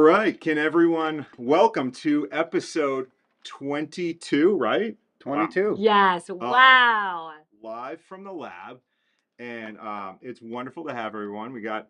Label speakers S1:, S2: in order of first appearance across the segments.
S1: right. Can everyone welcome to episode 22, right? Wow.
S2: 22.
S3: Yes. Wow.
S1: Live from the lab. And it's wonderful to have everyone. We got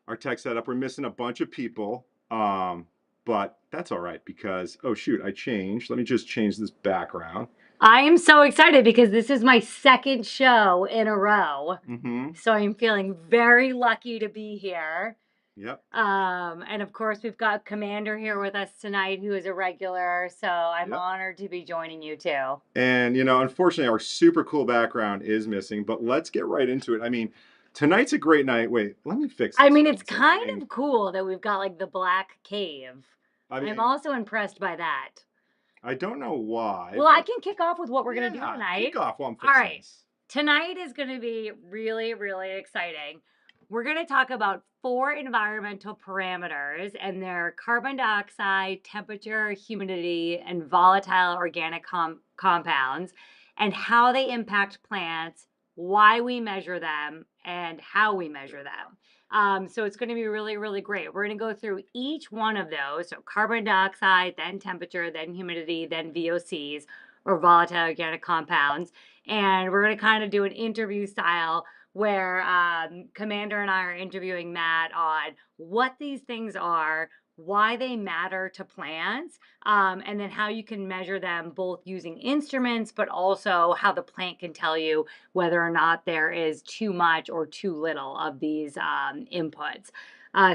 S1: our tech set up. We're missing a bunch of people. But that's all right because, oh, shoot, I changed. Let me just change this background.
S3: I am so excited because this is my second show in a row.
S1: Mm-hmm.
S3: So I'm feeling very lucky to be here.
S1: Yep.
S3: And of course, we've got Commander here with us tonight, who is a regular. So I'm
S1: Yep.
S3: honored to be joining you too.
S1: And, unfortunately, our super cool background is missing, but let's get right into it. I mean, tonight's a great night. Wait, let me fix this.
S3: I mean, it's kind of cool that we've got like the Black Cave. I'm also impressed by that.
S1: I don't know why.
S3: Well, I can kick off with what we're going to do tonight.
S1: Kick off while I'm fixing
S3: All right.
S1: this.
S3: Tonight is going to be really, really exciting. We're going to talk about 4 environmental parameters, and they're carbon dioxide, temperature, humidity, and volatile organic compounds, and how they impact plants, why we measure them, and how we measure them. So it's going to be really, really great. We're going to go through each one of those. So carbon dioxide, then temperature, then humidity, then VOCs, or volatile organic compounds. And we're going to kind of do an interview style where Commander and I are interviewing Matt on what these things are, why they matter to plants, and then how you can measure them both using instruments, but also how the plant can tell you whether or not there is too much or too little of these inputs.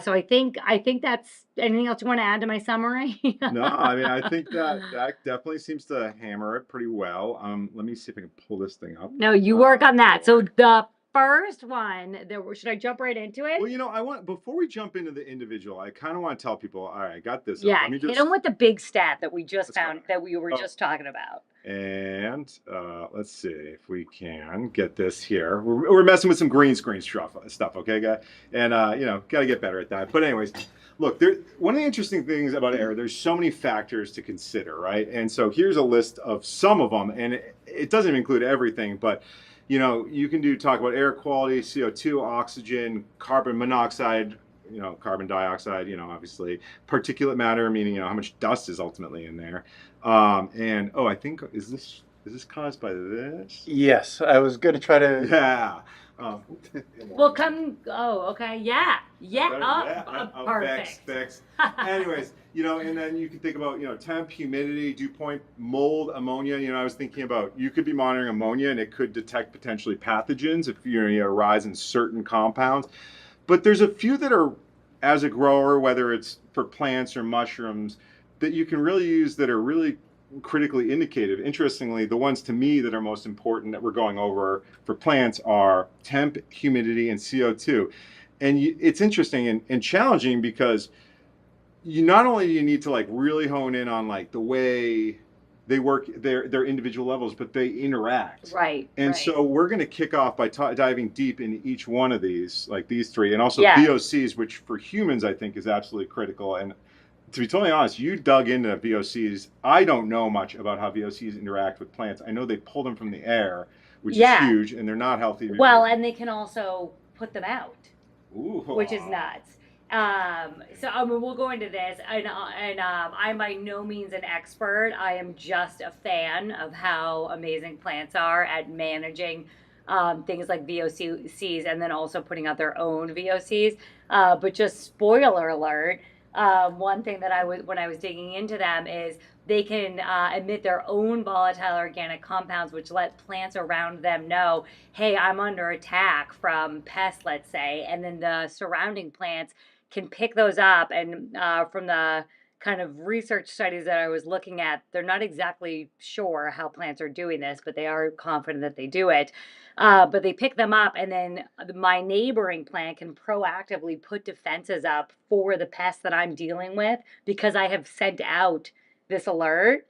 S3: So I think that's anything else you want to add to my summary?
S1: No, I mean, I think that definitely seems to hammer it pretty well. Let me see if I can pull this thing up.
S3: No, you work on that. So the first one, should I jump right into it?
S1: Well, before we jump into the individual, I kind of want to tell people, all right, I got this.
S3: Yeah, hit them with the big stat that we just found, that we were just talking about.
S1: And let's see if we can get this here. We're messing with some green screen stuff, okay, guy? And, got to get better at that. But anyways, look, one of the interesting things about air, there's so many factors to consider, right? And so here's a list of some of them, and it doesn't include everything, but you can talk about air quality, CO2, oxygen, carbon monoxide, carbon dioxide, obviously, particulate matter, meaning, how much dust is ultimately in there. And, I think, is this caused by this?
S2: Yes, I was going to try to...
S1: Yeah.
S3: Okay. Yeah. Perfect.
S1: Fixed. Anyways, and then you can think about, temp, humidity, dew point, mold, ammonia. I was thinking about, you could be monitoring ammonia and it could detect potentially pathogens if you a rise in certain compounds. But there's a few that are, as a grower, whether it's for plants or mushrooms, that you can really use that are really critically indicative. Interestingly, the ones to me that are most important that we're going over for plants are temp, humidity, and CO2. And it's interesting and challenging because not only do you need to really hone in on the way they work their individual levels, but they interact.
S3: Right.
S1: And so we're going to kick off by diving deep into each one of these, like these 3, and also VOCs, which for humans I think is absolutely critical. And to be totally honest, you dug into VOCs. I don't know much about how VOCs interact with plants. I know they pull them from the air, which is huge, and they're not healthy.
S3: Well, and they can also put them out,
S1: Ooh.
S3: Which is nuts. We'll go into this, and I'm by no means an expert. I am just a fan of how amazing plants are at managing things like VOCs, and then also putting out their own VOCs. But just spoiler alert. One thing that when I was digging into them is they can emit their own volatile organic compounds, which let plants around them know, hey, I'm under attack from pests, let's say, and then the surrounding plants can pick those up. And from the kind of research studies that I was looking at, they're not exactly sure how plants are doing this, but they are confident that they do it. But they pick them up, and then my neighboring plant can proactively put defenses up for the pests that I'm dealing with because I have sent out this alert.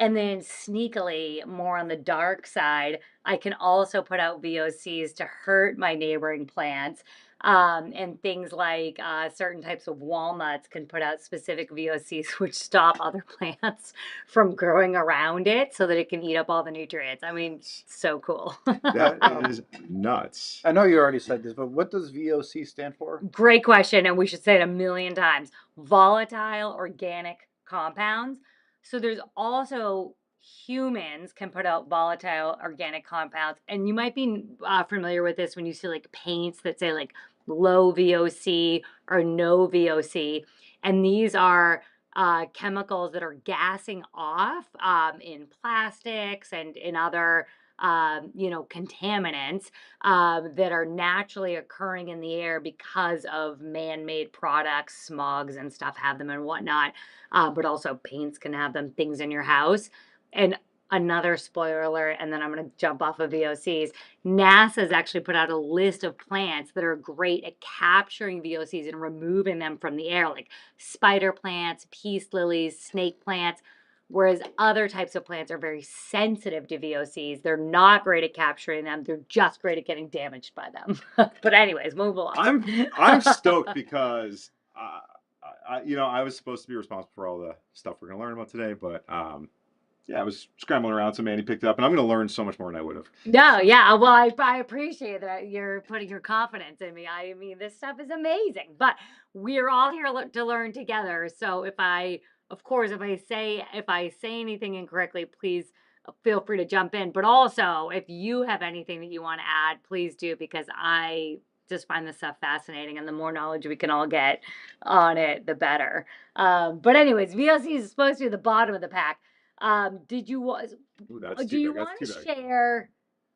S3: And then sneakily, more on the dark side, I can also put out VOCs to hurt my neighboring plants. And things like certain types of walnuts can put out specific VOCs, which stop other plants from growing around it so that it can eat up all the nutrients. I mean, so cool.
S1: That is nuts.
S2: I know you already said this, but what does VOC stand for?
S3: Great question, and we should say it a million times. Volatile organic compounds. So there's also humans can put out volatile organic compounds, and you might be familiar with this when you see like paints that say like low VOC or no VOC, and these are chemicals that are gassing off in plastics and in other contaminants that are naturally occurring in the air because of man-made products, smogs and stuff have them and whatnot. But also paints can have them, things in your house. And another spoiler alert, and then I'm going to jump off of VOCs. NASA's actually put out a list of plants that are great at capturing VOCs and removing them from the air, like spider plants, peace lilies, snake plants. Whereas other types of plants are very sensitive to VOCs. They're not great at capturing them. They're just great at getting damaged by them. But anyways, move along.
S1: I'm stoked because I was supposed to be responsible for all the stuff we're gonna learn about today, but yeah, I was scrambling around, so Mandy picked it up, and I'm gonna learn so much more than I would have.
S3: No, yeah. Well, I appreciate that you're putting your confidence in me. I mean, this stuff is amazing, but we're all here to learn together. So of course, if I say anything incorrectly, please feel free to jump in. But also, if you have anything that you want to add, please do, because I just find this stuff fascinating, and the more knowledge we can all get on it, the better. But anyways, VOC is supposed to be the bottom of the pack. Did you
S1: Ooh, that's
S3: do
S1: too
S3: you
S1: big.
S3: want
S1: That's
S3: to
S1: too big.
S3: share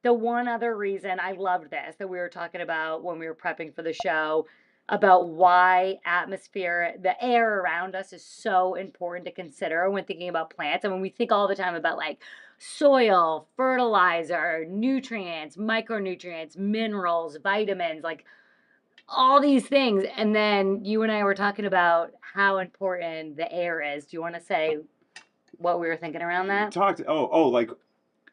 S3: the one other reason I loved this that we were talking about when we were prepping for the show about why the air around us is so important to consider when thinking about plants? And when we think all the time about like soil, fertilizer, nutrients, micronutrients, minerals, vitamins, like all these things. And then you and I were talking about how important the air is. Do you want to say what we were thinking around that?
S1: Like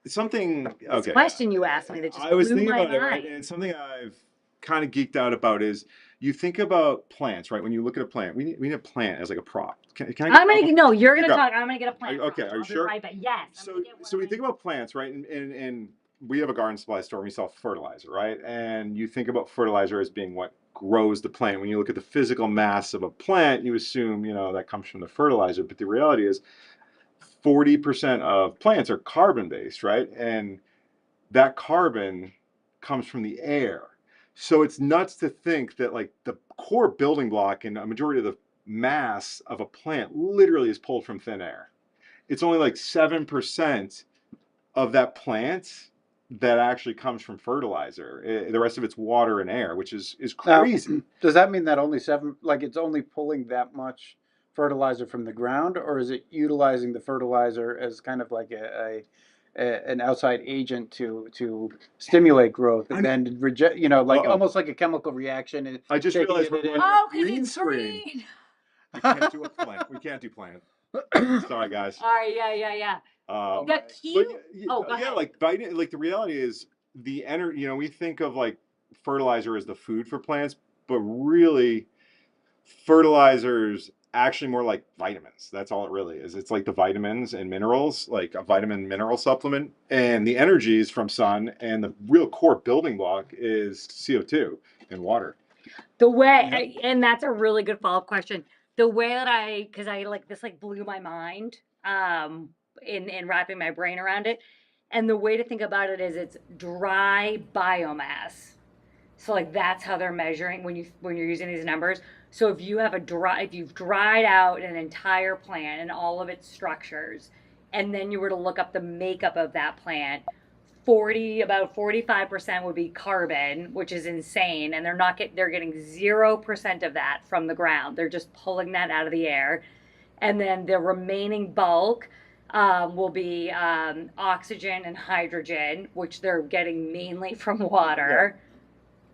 S1: something.
S3: This
S1: Okay,
S3: question you asked me that just
S1: I was
S3: blew
S1: thinking
S3: my
S1: about it, right?
S3: mind.
S1: And it's something I've kind of geeked out about is you think about plants, right? When you look at a plant, we need a plant as like a prop. Can I
S3: I'm gonna no, you're
S1: you
S3: gonna
S1: go.
S3: talk. I'm gonna get a plant
S1: Okay,
S3: prop.
S1: are you
S3: I'll be
S1: sure?
S3: right back. Yes, I'm
S1: So
S3: gonna get one
S1: so
S3: of
S1: we
S3: my.
S1: think about plants, right? And we have a garden supply store and we sell fertilizer, right? And you think about fertilizer as being what grows the plant. When you look at the physical mass of a plant, you assume, that comes from the fertilizer. But the reality is 40% of plants are carbon based, right? And that carbon comes from the air. So it's nuts to think that like the core building block and a majority of the mass of a plant literally is pulled from thin air. It's only like 7% of that plant that actually comes from fertilizer. The rest of it's water and air, which is
S2: Now,
S1: crazy.
S2: does that mean that only it's only pulling that much fertilizer from the ground, or is it utilizing the fertilizer as kind of like an outside agent to stimulate growth and then reject, like
S1: Uh-oh.
S2: almost like a chemical reaction and
S1: I just
S2: taking
S1: realized
S2: it
S1: we're
S2: in?
S1: running a
S3: Oh, because
S1: green
S3: it's
S1: screen.
S3: green.
S1: We can't do a plant. We can't do plant. Sorry, guys.
S3: All right, yeah.
S2: Oh
S3: The
S2: my.
S1: But
S3: cute. Oh, go
S1: yeah,
S3: ahead.
S1: like vitamin. Like the reality is the energy. We think of like fertilizer as the food for plants, but really, fertilizers actually more like vitamins. That's all it really is. It's like the vitamins and minerals, like a vitamin mineral supplement, and the energy is from sun, and the real core building block is CO2 and water.
S3: The way,
S2: Yep.
S3: and that's a really good follow-up question. The way that because I like this, like blew my mind, in wrapping my brain around it. And the way to think about it is it's dry biomass. So like that's how they're measuring when you're using these numbers. So if you've dried out an entire plant and all of its structures, and then you were to look up the makeup of that plant, about 45% would be carbon, which is insane, and they're getting 0% of that from the ground. They're just pulling that out of the air, and then the remaining bulk will be oxygen and hydrogen, which they're getting mainly from water.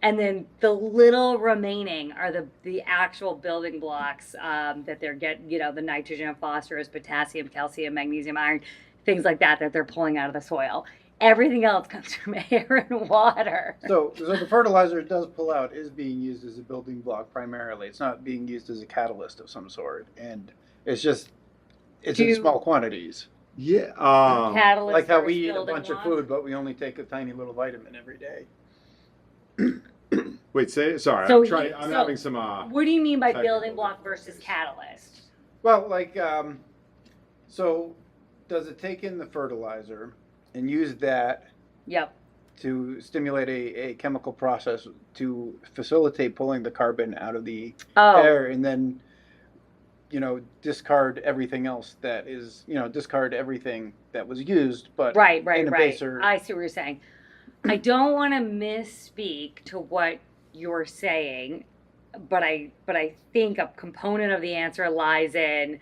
S3: And then the little remaining are the actual building blocks that they're the nitrogen, phosphorus, potassium, calcium, magnesium, iron, things like that they're pulling out of the soil. Everything else comes from air and water.
S2: So the fertilizer it does pull out is being used as a building block primarily. It's not being used as a catalyst of some sort, and it's just it's in
S3: To-
S2: small quantities.
S1: Yeah.
S3: Catalyst
S2: Like how we
S3: versus
S2: eat a
S3: building
S2: bunch of
S3: block.
S2: food, but we only take a tiny little vitamin every day.
S1: Wait, say it. Sorry,
S3: So
S1: I'm trying.
S3: you-
S1: I'm
S3: so-
S1: having some.
S3: What do you mean by
S1: Technical
S3: building block versus
S1: difficulties.
S3: catalyst?
S2: Well, like, so does it take in the fertilizer and use that
S3: Yep.
S2: to stimulate a chemical process to facilitate pulling the carbon out of the
S3: Oh,
S2: air and then, discard everything else that is, discard everything that was used, but
S3: right,
S2: in
S3: right,
S2: a
S3: right.
S2: baser.
S3: I see what you're saying. I don't want to misspeak to what you're saying, but I think a component of the answer lies in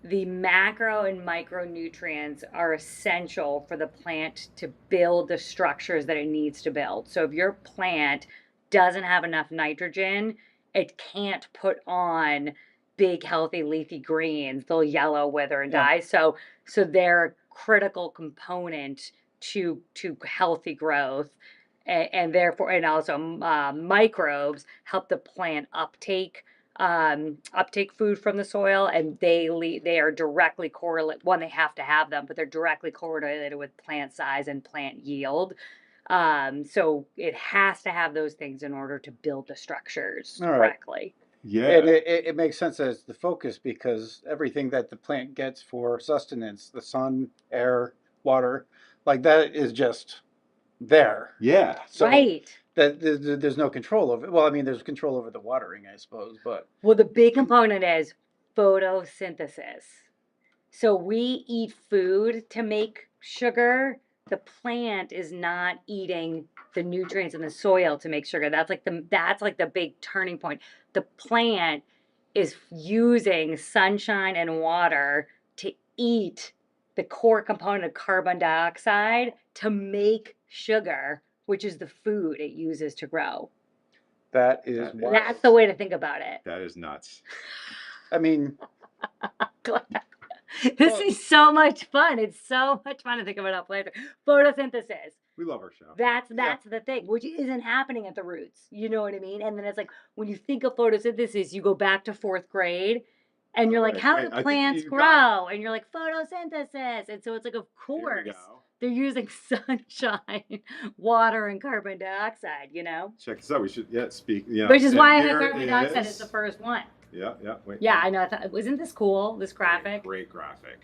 S3: the macro and micronutrients are essential for the plant to build the structures that it needs to build. So if your plant doesn't have enough nitrogen, it can't put on big, healthy, leafy greens. They'll yellow, wither, and
S2: Yeah.
S3: die. So they're a critical component to healthy growth. And therefore, and also microbes help the plant uptake food from the soil, and they are directly correlated. One, they have to have them, but they're directly correlated with plant size and plant yield. So it has to have those things in order to build the structures
S2: All right.
S3: correctly.
S1: Yeah.
S2: And it makes sense as the focus because everything that the plant gets for sustenance, the sun, air, water, like that is just there.
S1: Yeah.
S2: So
S3: Right.
S2: that there's no control over it. Well, I mean, there's control over the watering, I suppose, but
S3: Well, the big component is photosynthesis. So we eat food to make sugar. The plant is not eating the nutrients in the soil to make sugar. That's like the big turning point. The plant is using sunshine and water to eat the core component of carbon dioxide to make sugar, which is the food it uses to grow.
S2: that is
S1: That-
S2: wild.
S3: That's the way to think about it.
S1: That is nuts.
S2: I mean,
S3: This is so much fun. It's so much fun to think about how plants photosynthesis.
S1: We love our show.
S3: That's the thing, which isn't happening at the roots. You know what I mean? And then it's like when you think of photosynthesis, you go back to fourth grade, and you're like,
S1: Right,
S3: how
S1: right.
S3: do
S1: I think
S3: plants
S1: you
S3: grow?
S1: got-
S3: And you're like, photosynthesis. And so it's like, of
S1: Here we
S3: course,
S1: go.
S3: they're using sunshine, water, and carbon dioxide.
S1: Check this out. We should speak. Yeah.
S3: Which is
S1: and
S3: why I
S1: here
S3: think carbon dioxide is
S1: is-
S3: the first one.
S1: Yeah. Yeah. Wait.
S3: Yeah, I know. Isn't this cool? This graphic.
S1: Great graphic.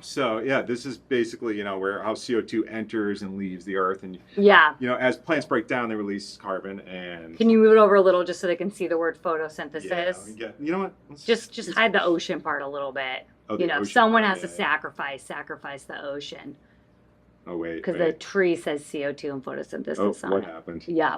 S1: So yeah, this is basically where how CO2 enters and leaves the earth, and
S3: Yeah.
S1: as plants break down, they release carbon and.
S3: Can you move it over a little just so they can see the word
S1: Yeah,
S3: photosynthesis?
S1: you know what? Let's
S3: Just hide the ocean part a little bit.
S1: Oh, the ocean
S3: Someone
S1: part,
S3: has to
S1: yeah.
S3: sacrifice the ocean
S1: Oh wait.
S3: because the tree says CO2 and photosynthesis
S1: Oh,
S3: on
S1: what
S3: it.
S1: happened?
S3: Yeah.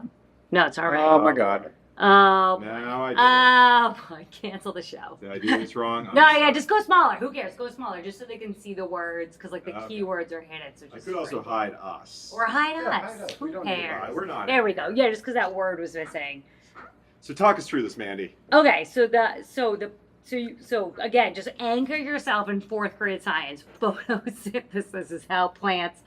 S3: No, it's all right.
S2: oh my God.
S3: Oh.
S1: Now I did
S3: I cancel the show.
S1: it. Did I do this wrong? I'm
S3: No, yeah,
S1: sorry.
S3: just go smaller. Who cares? Go smaller, just so they can see the words, because like the
S1: Okay.
S3: keywords are hidden. So
S1: I
S3: just
S1: could also
S3: sprinkle.
S1: hide us.
S3: Or hide
S2: Yeah,
S3: us.
S2: hide us. We
S3: Who
S2: don't need to
S3: cares?
S1: hide. We're not.
S3: There we go. Yeah, just because that word was missing.
S1: So talk us through this, Mandy.
S3: Okay, so again, just anchor yourself in fourth grade science. Photosynthesis is how plants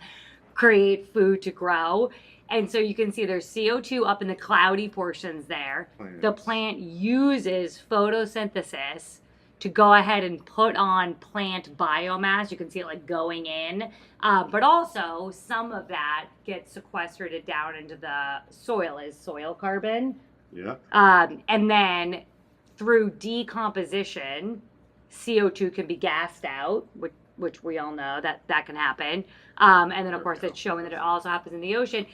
S3: create food to grow. And so you can see there's CO2 up in the cloudy portions there. The plant uses photosynthesis to go ahead and put on plant biomass. You can see it like going in. But also some of that gets sequestered down into the soil as soil carbon.
S1: Yeah.
S3: And then through decomposition, CO2 can be gassed out, which we all know that can happen. And then of course it's showing that it also happens in the ocean.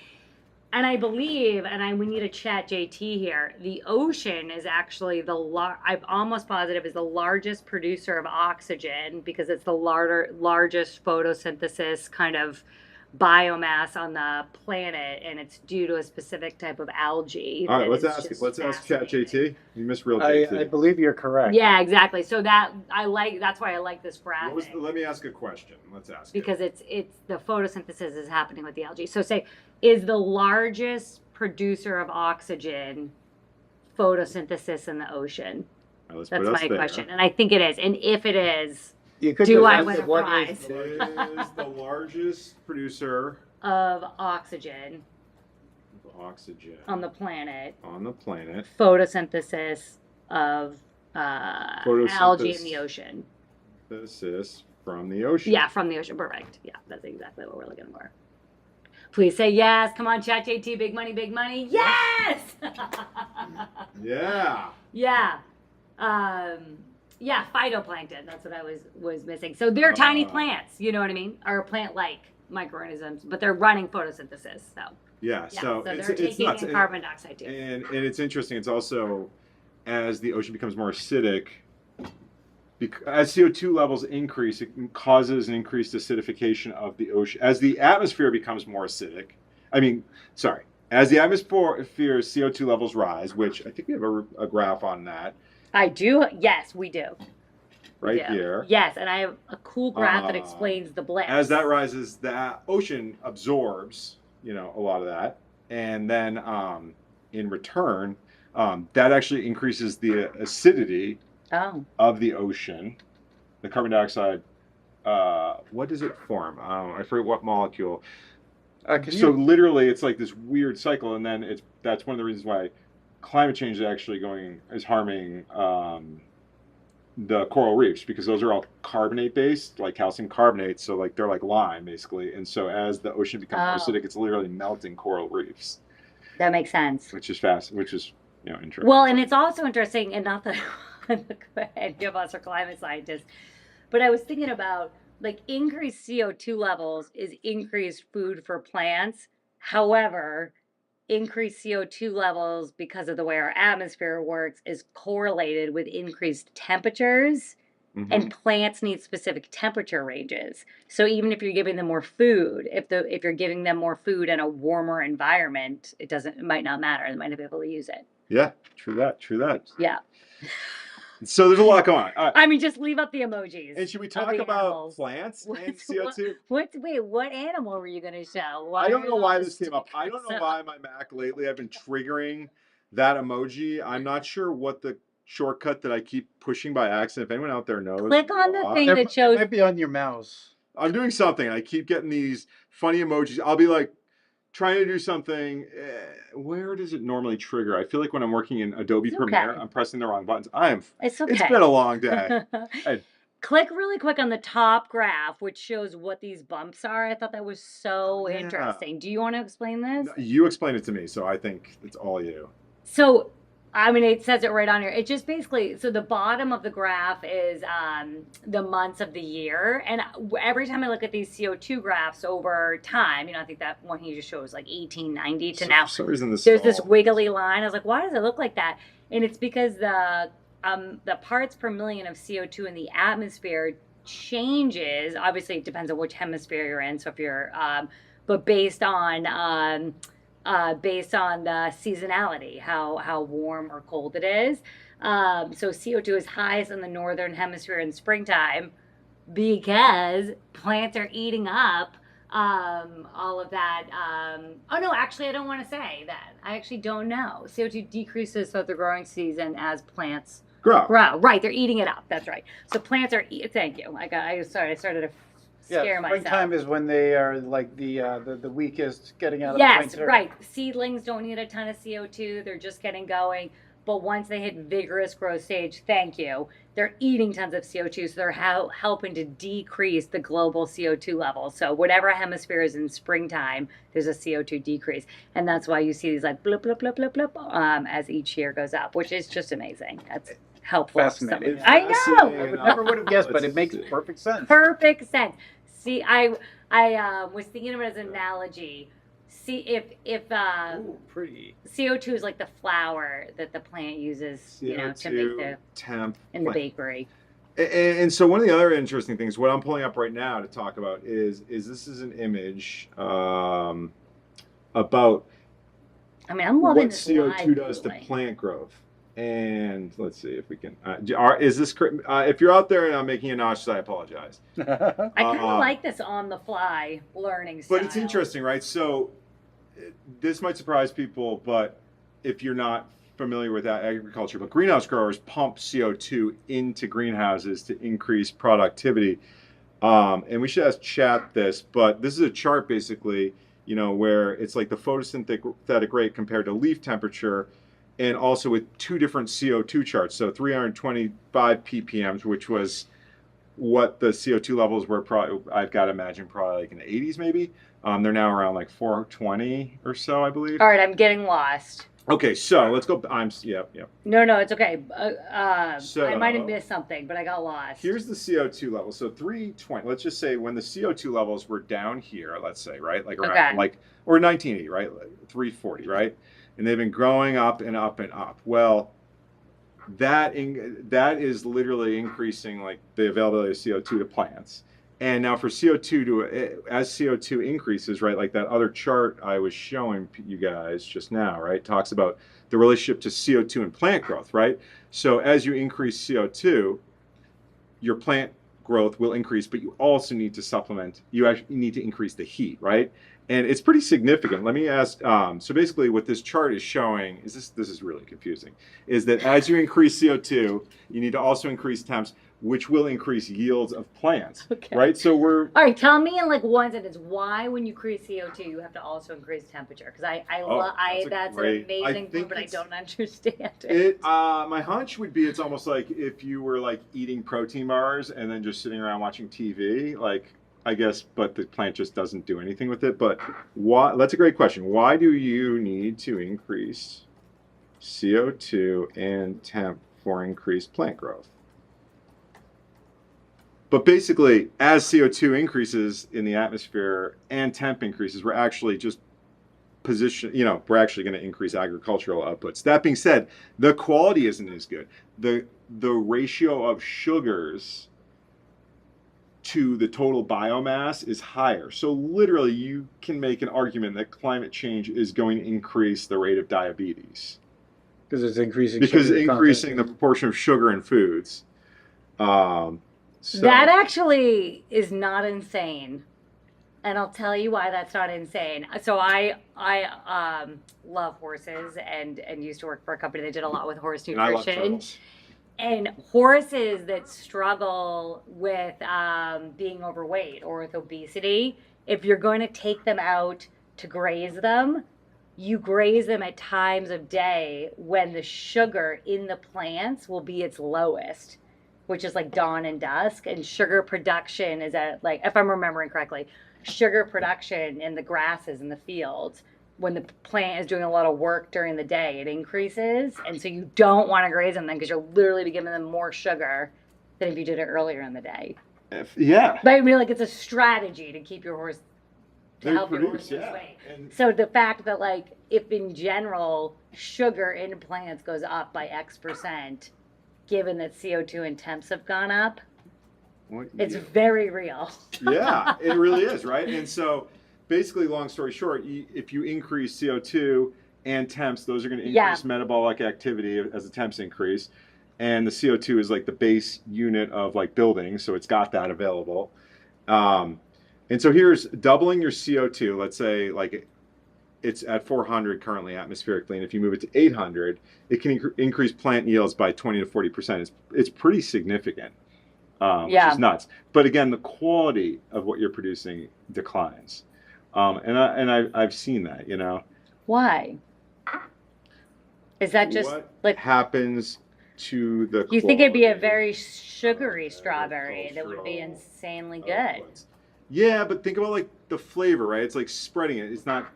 S3: And I believe, we need to chat JT here, the ocean is actually I'm almost positive is the largest producer of oxygen because it's the largest photosynthesis kind of biomass on the planet, and it's due to a specific type of algae.
S1: All right.
S3: that
S1: Let's
S3: is
S1: ask.
S3: just
S1: Let's ask
S3: fascinating.
S1: ChatJT. You missed real JT.
S2: I believe you're correct.
S3: Yeah, exactly. So that's why I like this graphic.
S1: Let me ask a question. Let's ask.
S3: Because it's the photosynthesis is happening with the algae. So say, is the largest producer of oxygen photosynthesis in the ocean?
S1: Let's
S3: That's
S1: put us
S3: my
S1: there.
S3: question. And I think it is. And if it is,
S2: You could
S3: Do
S2: just
S3: I
S2: ask
S3: win
S2: it,
S3: a
S2: what
S3: prize?
S2: is the
S1: It
S2: largest-
S1: is the largest producer
S3: of oxygen
S1: of oxygen
S3: on the planet,
S1: on the planet.
S3: photosynthesis of algae in the
S1: Photosynthesis.
S3: ocean.
S1: Synthesis from the ocean.
S3: Yeah, from the ocean. Perfect. Yeah, that's exactly what we're looking for. Please say yes. Come on, ChatJT. Big money, big money. Yes.
S1: Yeah.
S3: Yeah. Yeah, phytoplankton. That's what I was missing. So they're tiny plants, you know what I mean? Or plant-like microorganisms, but they're running photosynthesis. So
S1: Yeah.
S3: yeah,
S1: So
S3: they're
S1: it's
S3: taking
S1: nuts.
S3: in carbon dioxide too.
S1: And it's interesting. It's also as the ocean becomes more acidic, as CO2 levels increase, it causes an increased acidification of the ocean. As the atmosphere becomes more acidic, as the atmosphere's CO2 levels rise, which I think we have a graph on that
S3: I do. Yes, we do. We
S1: right
S3: do.
S1: here.
S3: Yes, and I have a cool graph that explains the blips.
S1: As that rises, the ocean absorbs, a lot of that, and then in return, that actually increases the acidity of the ocean. The carbon dioxide, what does it form? I forget what molecule. So literally, it's like this weird cycle, and then that's one of the reasons why climate change is harming the coral reefs, because those are all carbonate based, like calcium carbonate. So like they're like lime basically, and so as the ocean becomes more acidic, it's literally melting coral reefs.
S3: That makes sense.
S1: Which is fast. Which is interesting.
S3: Well, and it's also interesting, and not that any of us are climate scientists, but I was thinking about like increased CO2 levels is increased food for plants. However, increased CO2 levels because of the way our atmosphere works is correlated with increased temperatures.
S1: Mm-hmm.
S3: And plants need specific temperature ranges. So even if you're giving them more food, if you're giving them more food in a warmer environment, it might not matter. They might not be able to use it.
S1: Yeah, true that.
S3: Yeah.
S1: So there's a lot going on.
S3: I mean, just leave up the emojis.
S1: And should we talk about plants and CO2?
S3: What animal were you going to show?
S1: I don't know why this came up. I don't know why my Mac lately I've been triggering that emoji. I'm not sure what the shortcut that I keep pushing by accident. If anyone out there knows,
S3: click on the thing that shows.
S2: It might be on your mouse.
S1: I'm doing something. I keep getting these funny emojis. I'll be like trying to do something. Where does it normally trigger? I feel like when I'm working in Adobe Premiere, I'm pressing the wrong buttons.
S3: It's okay.
S1: It's been a long day.
S3: Click really quick on the top graph, which shows what these bumps are. I thought that was so interesting. Do you want to explain this?
S1: You explain it to me, so I think it's all you.
S3: So, I mean, it says it right on here. It just basically, so the bottom of the graph is the months of the year. And every time I look at these CO2 graphs over time, I think that one he just shows like 1890 to now.
S1: For some reason,
S3: there's this wiggly line. I was like, why does it look like that? And it's because the parts per million of CO2 in the atmosphere changes. Obviously, it depends on which hemisphere you're in. So if you're, but based on the seasonality, how warm or cold it is. So CO2 is highest in the northern hemisphere in springtime because plants are eating up all of that. Oh no, actually, I don't want to say that. I actually don't know. CO2 decreases throughout the growing season as plants grow. Right, they're eating it up. That's right. So plants are. Thank you. I started to scare myself.
S2: Springtime is when they are like the weakest, getting out of the
S3: Yes,
S2: winter.
S3: right. Seedlings don't need a ton of CO2. They're just getting going. But once they hit vigorous growth stage, thank you, they're eating tons of CO2. So they're helping to decrease the global CO2 levels. So whatever hemisphere is in springtime, there's a CO2 decrease. And that's why you see these like blip, blip, blip, blip, blip as each year goes up, which is just amazing. That's helpful.
S2: Fascinating.
S3: I know.
S2: I would never would have guessed, but it makes perfect sense.
S3: Perfect sense. See, I was thinking of it as an analogy. See, if
S2: pretty.
S3: CO2 is like the flour that the plant uses, to make the
S1: temp
S3: in the bakery.
S1: And so one of the other interesting things, what I'm pulling up right now to talk about is this is an image about
S3: I mean, I'm loving
S1: what
S3: this
S1: CO2 does to plant growth. And let's see if we can. Is this if you're out there and I'm making a notch, I apologize.
S3: I kind of like this on the fly learning style.
S1: But it's interesting, right? So this might surprise people, but if you're not familiar with that agriculture, but greenhouse growers pump CO2 into greenhouses to increase productivity. And we should ask chat this, but this is a chart basically, you know, where it's like the photosynthetic rate compared to leaf temperature, and also with two different CO2 charts. So 325 ppms, which was what the CO2 levels were, probably, I've got to imagine, probably like in the 80s maybe. They're now around like 420 or so, I believe.
S3: All right, I'm getting lost.
S1: Okay, so let's go. Yep.
S3: No, it's okay.
S1: So
S3: I might have missed something, but I got lost.
S1: Here's the CO2 level. So 320. Let's just say when the CO2 levels were down here, let's say, right, like around
S3: Okay.
S1: or 1980, right, like 340, right, and they've been growing up and up and up. Well, that is literally increasing like the availability of CO2 to plants. And now for CO2 as CO2 increases, right, like that other chart I was showing you guys just now, right, talks about the relationship to CO2 and plant growth, right? So as you increase CO2, your plant growth will increase, but you also need to supplement, you actually need to increase the heat, right? And it's pretty significant. Let me ask, so basically what this chart is showing is this is really confusing, is that as you increase CO2, you need to also increase temps, which will increase yields of plants,
S3: Okay.
S1: right? So we're,
S3: All right, tell me in like one sentence why, when you increase CO2, you have to also increase temperature? Because that's an amazing point, but I don't understand it.
S1: my hunch would be it's almost like if you were like eating protein bars and then just sitting around watching TV, like, I guess, but the plant just doesn't do anything with it. But why? That's a great question. Why do you need to increase CO2 and temp for increased plant growth? But basically, as CO2 increases in the atmosphere and temp increases, we're actually just we're actually going to increase agricultural outputs. That being said, the quality isn't as good. The ratio of sugars to the total biomass is higher. So literally, you can make an argument that climate change is going to increase the rate of diabetes.
S2: Because it's increasing.
S1: Because increasing the proportion of sugar in foods.
S3: That actually is not insane, and I'll tell you why that's not insane. So I love horses and used to work for a company that did a lot with horse nutrition.
S1: And I love turtles.
S3: And horses that struggle with being overweight or with obesity, if you're going to take them out to graze them, you graze them at times of day when the sugar in the plants will be its lowest, which is like dawn and dusk. And sugar production is at, like, if I'm remembering correctly, sugar production in the grasses in the fields, when the plant is doing a lot of work during the day, it increases. And so you don't want to graze them then, because you'll literally be giving them more sugar than if you did it earlier in the day.
S1: Yeah.
S3: But I mean, like, it's a strategy to keep your horse, to help your horse lose weight. So the fact that, like, if in general sugar in plants goes up by X%, given that CO2 and temps have gone up, it's very real.
S1: Yeah, it really is, right? And so basically, long story short, if you increase CO2 and temps, those are going to increase metabolic activity as the temps increase. And the CO2 is like the base unit of like buildings, so it's got that available. And so here's doubling your CO2. Let's say like it's at 400 currently atmospherically, and if you move it to 800, it can increase plant yields by 20 to 40%. It's pretty significant, which is nuts. But again, the quality of what you're producing declines. And I've seen that, you know.
S3: Why? Is that just
S1: what
S3: like
S1: happens to the?
S3: You think it'd be a very sugary strawberry that would be insanely good?
S1: Yeah, but think about like the flavor, right? It's like spreading it. It's not.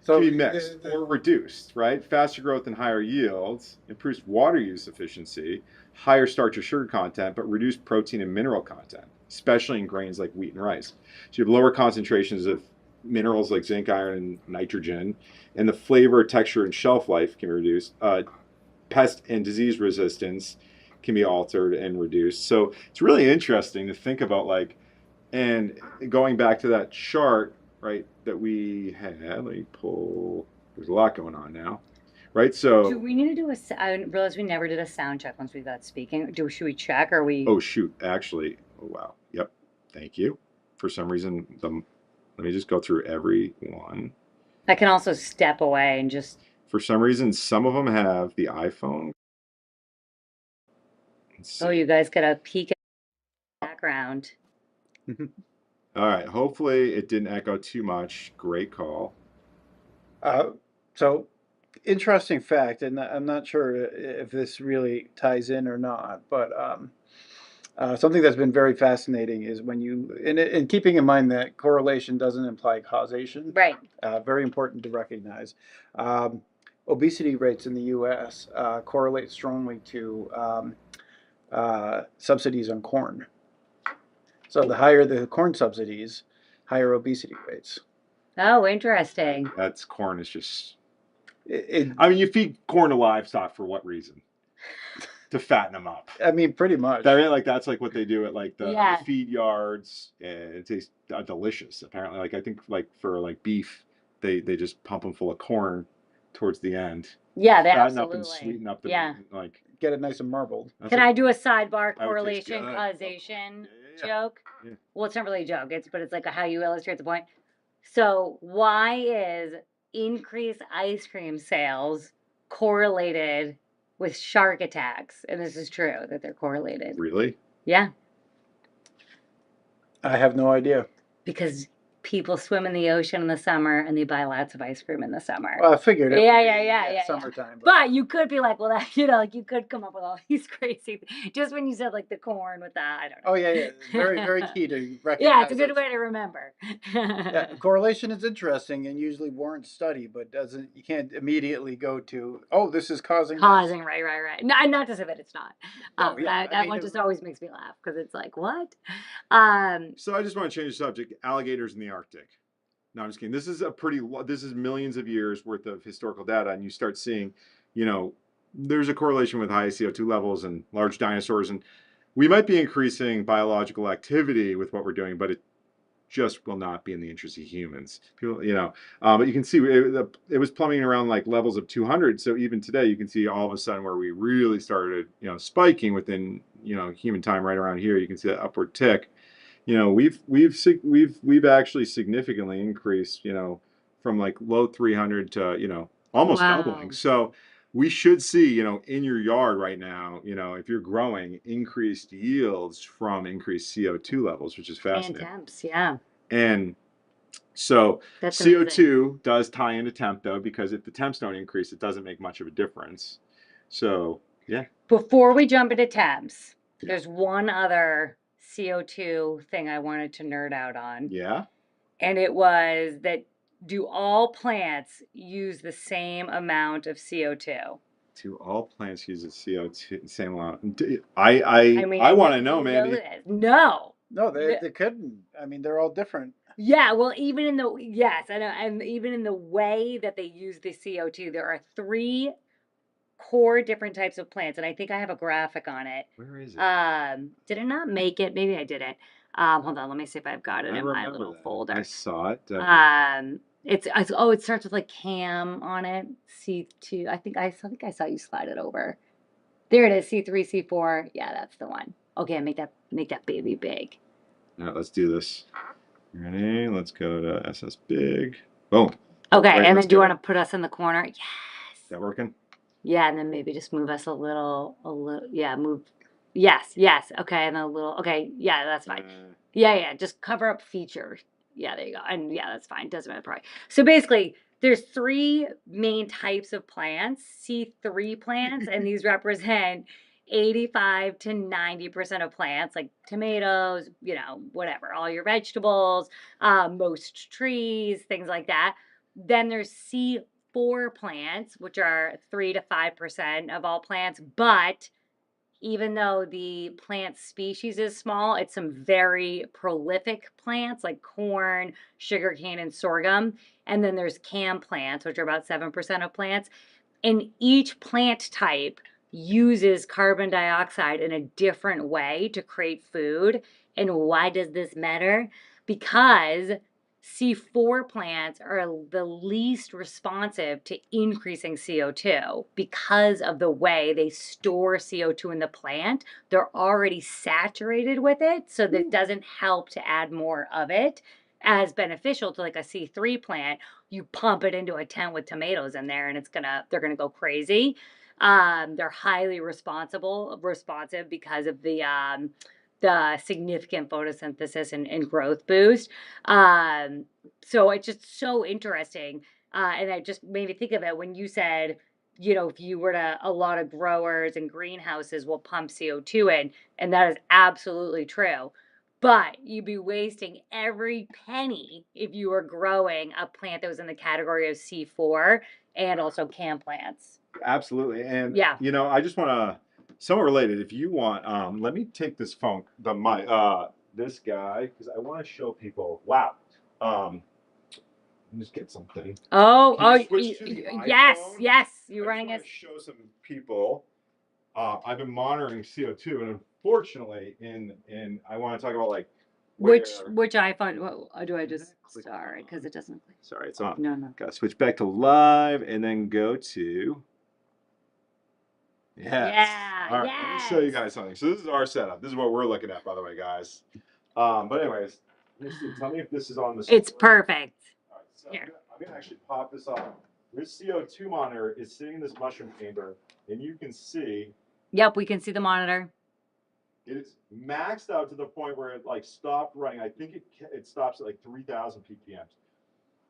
S1: Can be mixed or reduced, right? Faster growth and higher yields, improves water use efficiency, higher starch or sugar content, but reduced protein and mineral content, especially in grains like wheat and rice. So you have lower concentrations of minerals like zinc, iron, and nitrogen, and the flavor, texture, and shelf life can be reduced. Pest and disease resistance can be altered and reduced. So it's really interesting to think about, like, and going back to that chart, right, that we had, let me pull, there's a lot going on now, right? So
S3: do we need to do I realized we never did a sound check once we got speaking. Should we check, or we?
S1: Oh shoot, actually, oh wow, yep, thank you. For some reason, let me just go through every one.
S3: I can also step away and just
S1: For some reason, some of them have the iPhone. Let's
S3: Oh,
S1: see.
S3: you guys got a peek at the background.
S1: All right. Hopefully, it didn't echo too much. Great call.
S2: So interesting fact, and I'm not sure if this really ties in or not, but something that's been very fascinating is when you, and keeping in mind that correlation doesn't imply causation,
S3: Right.
S2: very important to recognize. Um, Obesity rates in the U.S. Correlate strongly to subsidies on corn. So the higher the corn subsidies, higher obesity rates.
S3: Oh, interesting.
S1: That's corn is just.
S2: It,
S1: I mean, you feed corn to livestock for what reason? To fatten them up.
S2: I mean, pretty much.
S1: That's like what they do at like the
S3: Yeah.
S1: feed yards, and it tastes delicious. Apparently, like I think like for like beef, they just pump them full of corn towards the end,
S3: Yeah, they
S1: fatten up and
S3: absolutely.
S1: sweeten up the
S3: Yeah.
S1: meat. Like
S2: Get it nice and marbled.
S1: that's
S3: Can
S1: like,
S3: I do a sidebar
S1: that would taste
S3: correlation
S1: good.
S3: causation
S1: Yeah.
S3: joke?
S1: Yeah.
S3: Well, it's not really a joke. But it's like how you illustrate the point. So why is increased ice cream sales correlated with shark attacks? And this is true that they're correlated.
S1: Really?
S3: Yeah,
S2: I have no idea.
S3: because people swim in the ocean in the summer and they buy lots of ice cream in the summer.
S2: Well, I figured it.
S3: Yeah,
S2: would be,
S3: yeah.
S2: Summertime.
S3: But you could be like, well, that like you could come up with all these crazy. Just when you said like the corn with that, I don't know.
S2: Oh yeah. Very, very key to recognize.
S3: Yeah, it's a good
S2: those.
S3: way to remember.
S2: Yeah, correlation is interesting and usually warrants study, but doesn't you can't immediately go to this is causing
S3: Causing, right. No, not to say that it's not.
S2: No, yeah,
S3: That
S2: I mean,
S3: one just always makes me laugh because it's like, what?
S1: So I just want to change the subject. Alligators in the Arctic. No, I'm just kidding. This is this is millions of years worth of historical data, and you start seeing, there's a correlation with high CO2 levels and large dinosaurs, and we might be increasing biological activity with what we're doing, but it just will not be in the interest of humans. People, but you can see it was plummeting around like levels of 200. So even today, you can see all of a sudden where we really started, spiking within, human time right around here. You can see that upward tick. We've actually significantly increased, from like low 300 to, almost
S3: Wow.
S1: doubling. So we should see, in your yard right now, if you're growing, increased yields from increased CO2 levels, which is
S3: And
S1: fascinating.
S3: temps, yeah.
S1: And so
S3: That's
S1: CO2 does tie into temp though, because if the temps don't increase, it doesn't make much of a difference. So yeah.
S3: Before we jump into temps, there's one other CO2 thing I wanted to nerd out on.
S1: Yeah.
S3: And it was that do all plants use the same amount of CO2?
S1: Do all plants use the CO2 same amount? I want to know, Mandy.
S3: No.
S2: No, they couldn't. I mean, they're all different.
S3: Yeah, well, even in the yes, I know, and even in the way that they use the CO2, there are 3 core different types of plants, and I think I have a graphic on it.
S1: Where is it?
S3: Did it not make it? Maybe I didn't. Hold on, let me see if I've got it
S1: I
S3: in my
S1: remember
S3: little
S1: that.
S3: folder.
S1: I saw it.
S3: It's it starts with like cam on it. C2. I think I saw you slide it over. There it is. C3, C4. Yeah, that's the one. Okay, make that baby big.
S1: All right, let's do this. Ready? Let's go to SS Big. Boom.
S3: Okay,
S1: Right,
S3: and
S1: let's
S3: then do you
S1: do
S3: want to
S1: it.
S3: put us in the corner? Yes.
S1: Is that working?
S3: Yeah, and then maybe just move us a little. Yeah, move. Yes. Okay, and a little. Okay, yeah, that's fine. Yeah. Just cover up features. Yeah, there you go. And yeah, that's fine. Doesn't matter. Probably. So basically, there's 3 main types of plants, C3 plants, and these represent 85 to 90% of plants, like tomatoes, whatever, all your vegetables, most trees, things like that. Then there's C4 plants, which are 3 to 5% of all plants, but even though the plant species is small, it's some very prolific plants like corn, sugarcane, and sorghum. And then there's cam plants, which are about 7% of plants. And each plant type uses carbon dioxide in a different way to create food. And why does this matter? Because C4 plants are the least responsive to increasing CO2 because of the way they store CO2 in the plant. They're already saturated with it, so that it doesn't help to add more of it. as beneficial to like a C3 plant. You pump it into a tent with tomatoes in there and they're gonna go crazy. They're highly responsive because of the significant photosynthesis and growth boost. So it's just so interesting. And I just made me think of it when you said, if you were to, a lot of growers and greenhouses will pump CO2 in, and that is absolutely true. But you'd be wasting every penny if you were growing a plant that was in the category of C4 and also can plants.
S1: Absolutely. And
S3: Yeah.
S1: I just want to somewhat related. If you want, let me take this phone, this guy, because I want to show people. Wow. Let me just get something.
S3: Oh,
S1: Can you switch to the
S3: yes,
S1: iPhone?
S3: yes.
S1: I
S3: You're
S1: just
S3: running
S1: want
S3: us.
S1: to show some people. I've been monitoring CO2, and unfortunately, in I want to talk about like
S3: Which
S1: where.
S3: iPhone? What do I just? Sorry, because it doesn't.
S1: Sorry, it's on.
S3: No.
S1: Got to switch back to live and then go to. Yes.
S3: Yeah.
S1: All right. Let me show you
S3: Yes.
S1: guys something. So this is our setup. This is what we're looking at, by the way, guys. But anyways, let me see. Tell me if this is on the screen.
S3: It's perfect.
S1: All right. So
S3: Here.
S1: I'm gonna actually pop this off. This CO2 monitor is sitting in this mushroom chamber, and you can see
S3: Yep, we can see the monitor.
S1: it is maxed out to the point where it like stopped running. I think it stops at like 3,000 ppm.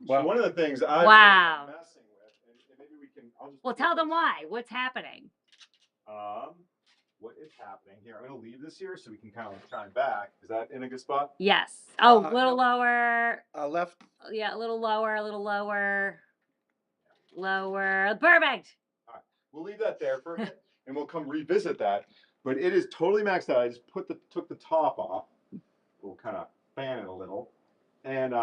S1: So one of the things I've
S3: Wow.
S1: been messing with, and maybe we can. I'll just
S3: Well, tell them why. What's happening?
S1: What is happening here? I'm going to leave this here so we can kind of shine back. Is that in a good spot?
S3: Yes. Oh, a little
S2: No.
S3: lower.
S2: Left.
S3: Yeah, a little lower. Lower. Perfect.
S1: All right. We'll leave that there for a minute, and we'll come revisit that. But it is totally maxed out. I just took the top off. We'll kind of fan it a little. And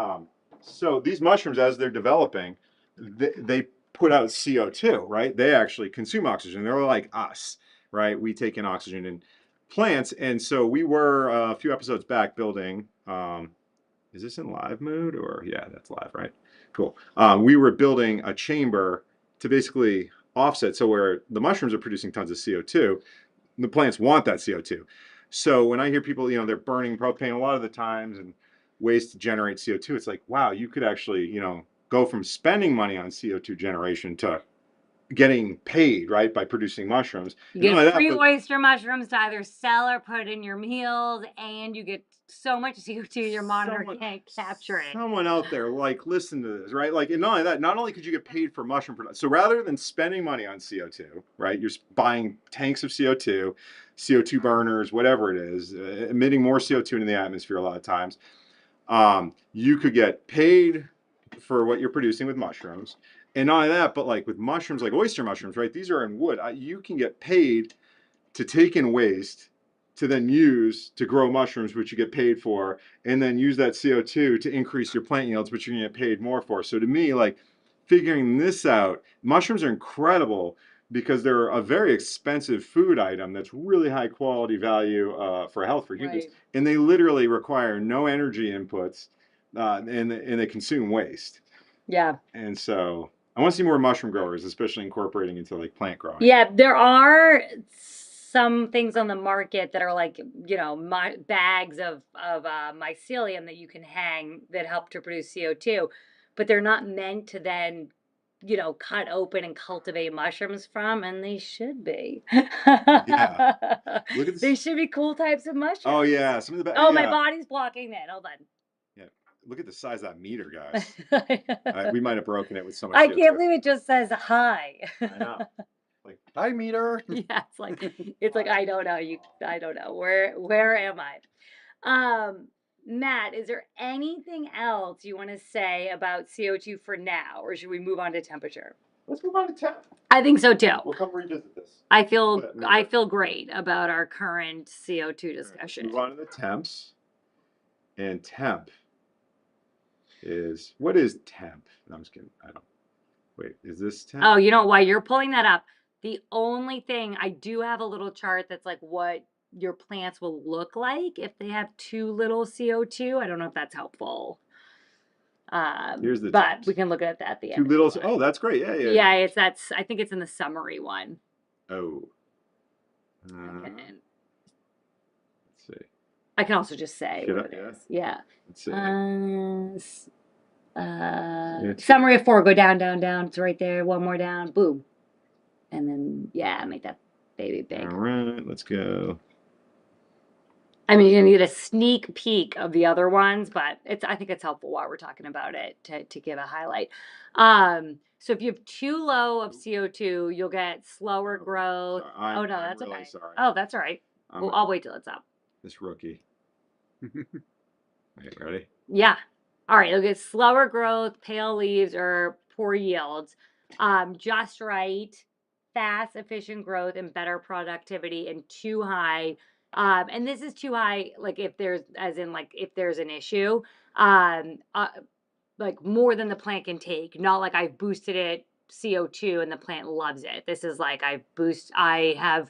S1: so these mushrooms, as they're developing, they put out CO2, right? They actually consume oxygen. They're like us, right? We take in oxygen in plants. And so we were a few episodes back building, is this in live mode or yeah, that's live, right? Cool. We were building a chamber to basically offset. So where the mushrooms are producing tons of CO2, the plants want that CO2. So when I hear people, they're burning propane a lot of the times and ways to generate CO2, it's like, wow, you could actually, go from spending money on CO2 generation to getting paid, right, by producing mushrooms.
S3: You
S1: And not only
S3: get
S1: that,
S3: free
S1: but
S3: oyster mushrooms to either sell or put in your meals, and you get so much CO2 your monitor can't capture it.
S1: someone out there, like, listen to this, right? Like, and not only that, not only could you get paid for mushroom production, so rather than spending money on CO2, right, you're buying tanks of CO2, CO2 burners, whatever it is, emitting more CO2 into the atmosphere a lot of times. You could get paid for what you're producing with mushrooms. And not only that, but like with mushrooms, like oyster mushrooms, right? These are in wood. You can get paid to take in waste to then use to grow mushrooms, which you get paid for, and then use that CO2 to increase your plant yields, which you're gonna get paid more for. So to me, like figuring this out, mushrooms are incredible because they're a very expensive food item that's really high quality value for health for humans.
S3: Right.
S1: And they literally require no energy inputs and they consume waste.
S3: Yeah.
S1: And so I want to see more mushroom growers, especially incorporating into like plant growing.
S3: Yeah, there are some things on the market that are like, bags of mycelium that you can hang that help to produce CO2, but they're not meant to then, cut open and cultivate mushrooms from, and they should be.
S1: Yeah. Look at
S3: They
S1: this.
S3: should be cool types of mushrooms.
S1: Oh yeah, some of the
S3: Oh, my
S1: yeah.
S3: body's blocking that. Hold
S1: Yeah. Look at the size of that meter, guys.
S3: on.
S1: We might have broken it with so much
S3: I
S1: CO2.
S3: can't believe it just says hi.
S1: I know. Like,
S2: Hi, meter.
S3: Yeah, it's like I don't know. I don't know. Where am I? Matt, is there anything else you want to say about CO2 for now, or should we move on to temperature?
S1: let's move on to temp.
S3: I think so too.
S1: We'll come revisit this.
S3: I feel
S1: But-
S3: great about our current CO2
S1: Let's
S3: discussion.
S1: move on to the temps. And temp is what is temp? No, I'm just kidding. I don't. Wait, is this temp?
S3: Oh, you know why you're pulling that up? The only thing I do have a little chart that's like what your plants will look like if they have too little CO2. I don't know if that's helpful.
S1: Here's the
S3: but
S1: temps.
S3: we can look at that at the
S1: Too
S3: end.
S1: little. Oh, that's great. Yeah, yeah.
S3: Yeah, I think it's in the summary one.
S1: Oh.
S3: Okay.
S1: Let's see.
S3: I can also just say
S1: Should
S3: what
S1: I?
S3: it
S1: Yeah.
S3: is. Yeah.
S1: Let's see. It's-
S3: Summary of 4. Go down, down, down. It's right there. One more down. Boom. And then yeah, make that baby big.
S1: All right, let's go.
S3: I mean, you're gonna get a sneak peek of the other ones, but I think it's helpful while we're talking about it to give a highlight. So if you have too low of CO2, you'll get slower growth.
S1: Sorry,
S3: Oh no,
S1: I'm
S3: that's
S1: really
S3: okay.
S1: sorry.
S3: Oh, that's all right.
S1: I'm
S3: Well, I'll wait till it's up.
S1: this rookie. Okay, ready?
S3: Yeah. All right. You'll get slower growth, pale leaves, or poor yields. Just right, fast, efficient growth, and better productivity, and too high. And this is too high, like if there's, as in, like if there's an issue, um, uh, like more than the plant can take. Not like I've boosted it CO2 and the plant loves it. This is like I have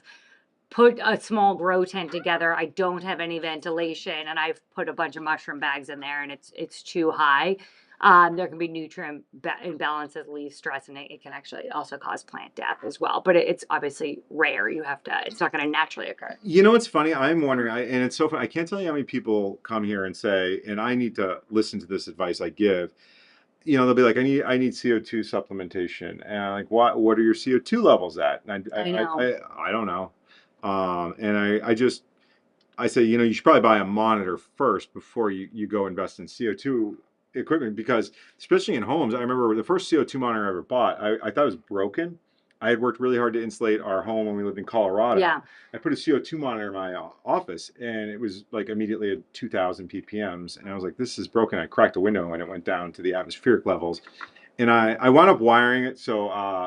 S3: put a small grow tent together. I don't have any ventilation, and I've put a bunch of mushroom bags in there, and it's too high. There can be nutrient imbalances, leaf stress, and it can actually also cause plant death as well. But it's obviously rare. You have to. It's not going to naturally occur.
S1: You know what's funny? I'm wondering, and it's so funny. I can't tell you how many people come here and say, and I need to listen to this advice I give. You know, they'll be like, I need CO2 supplementation, and I'm like, what are your CO2 levels at? And
S3: I know.
S1: I don't know. And I say, you know, you should probably buy a monitor first before you go invest in CO2 equipment, because especially in homes, I remember the first CO2 monitor I ever bought, I thought it was broken. I had worked really hard to insulate our home when we lived in Colorado.
S3: Yeah.
S1: I put a CO2 monitor in my office, and it was like immediately at 2,000 ppms. And I was like, this is broken. I cracked a window and it went down to the atmospheric levels. And I wound up wiring it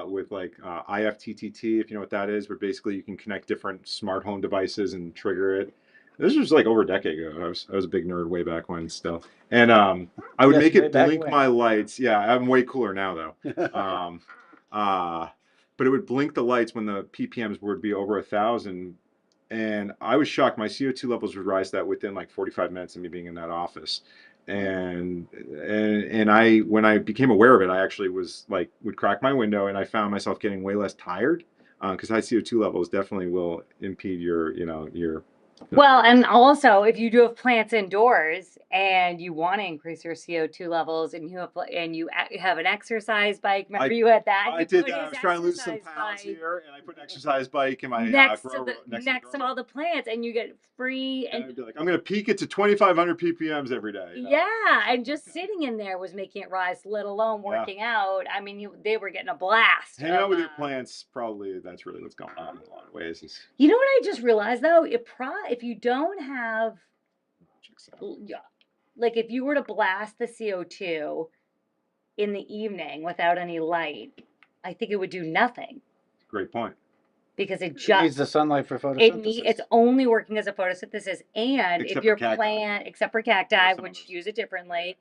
S1: with like IFTTT, if you know what that is, where basically you can connect different smart home devices and trigger it. This was like over a decade ago. I was a big nerd way back when still. And I would
S2: Yes,
S1: make
S2: way
S1: it
S2: back
S1: blink
S2: when.
S1: my lights. Yeah, I'm way cooler now though. Uh, but it would blink the lights when the ppms would be over 1,000. And I was shocked. My CO2 levels would rise to that within like 45 minutes of me being in that office. And I, when I became aware of it, I actually was like, would crack my window, and I found myself getting way less tired, because high CO2 levels definitely will impede your.
S3: Well, and also if you do have plants indoors and you want to increase your CO2 levels, and you have an exercise bike. Remember you had that?
S1: I
S3: You
S1: did
S3: put
S1: that. I
S3: his
S1: was trying to lose some
S3: exercise
S1: pounds
S3: bike
S1: here, and I put an exercise bike in my
S3: next to
S1: grow
S3: the
S1: next to the
S3: next to
S1: grow.
S3: all the plants, and you get free
S1: And
S3: and
S1: I'd be like, I'm going to peak it to 2,500 ppms every day.
S3: yeah, and just sitting in there was making it rise, let alone
S1: Yeah.
S3: working out. I mean, they were getting a blast.
S1: Hanging out with your
S3: of,
S1: plants, probably that's really what's going on in a lot of ways.
S3: You know what I just realized though? If you don't have like if you were to blast the CO2 in the evening without any light, I think it would do nothing
S1: Great point.
S3: because it
S2: It needs
S3: just
S2: the sunlight for photosynthesis.
S3: it's only working as a photosynthesis. And if
S1: Except for
S3: your
S1: cacti.
S3: plant, except for cacti,
S1: There's some
S3: which
S1: others.
S3: use it differently,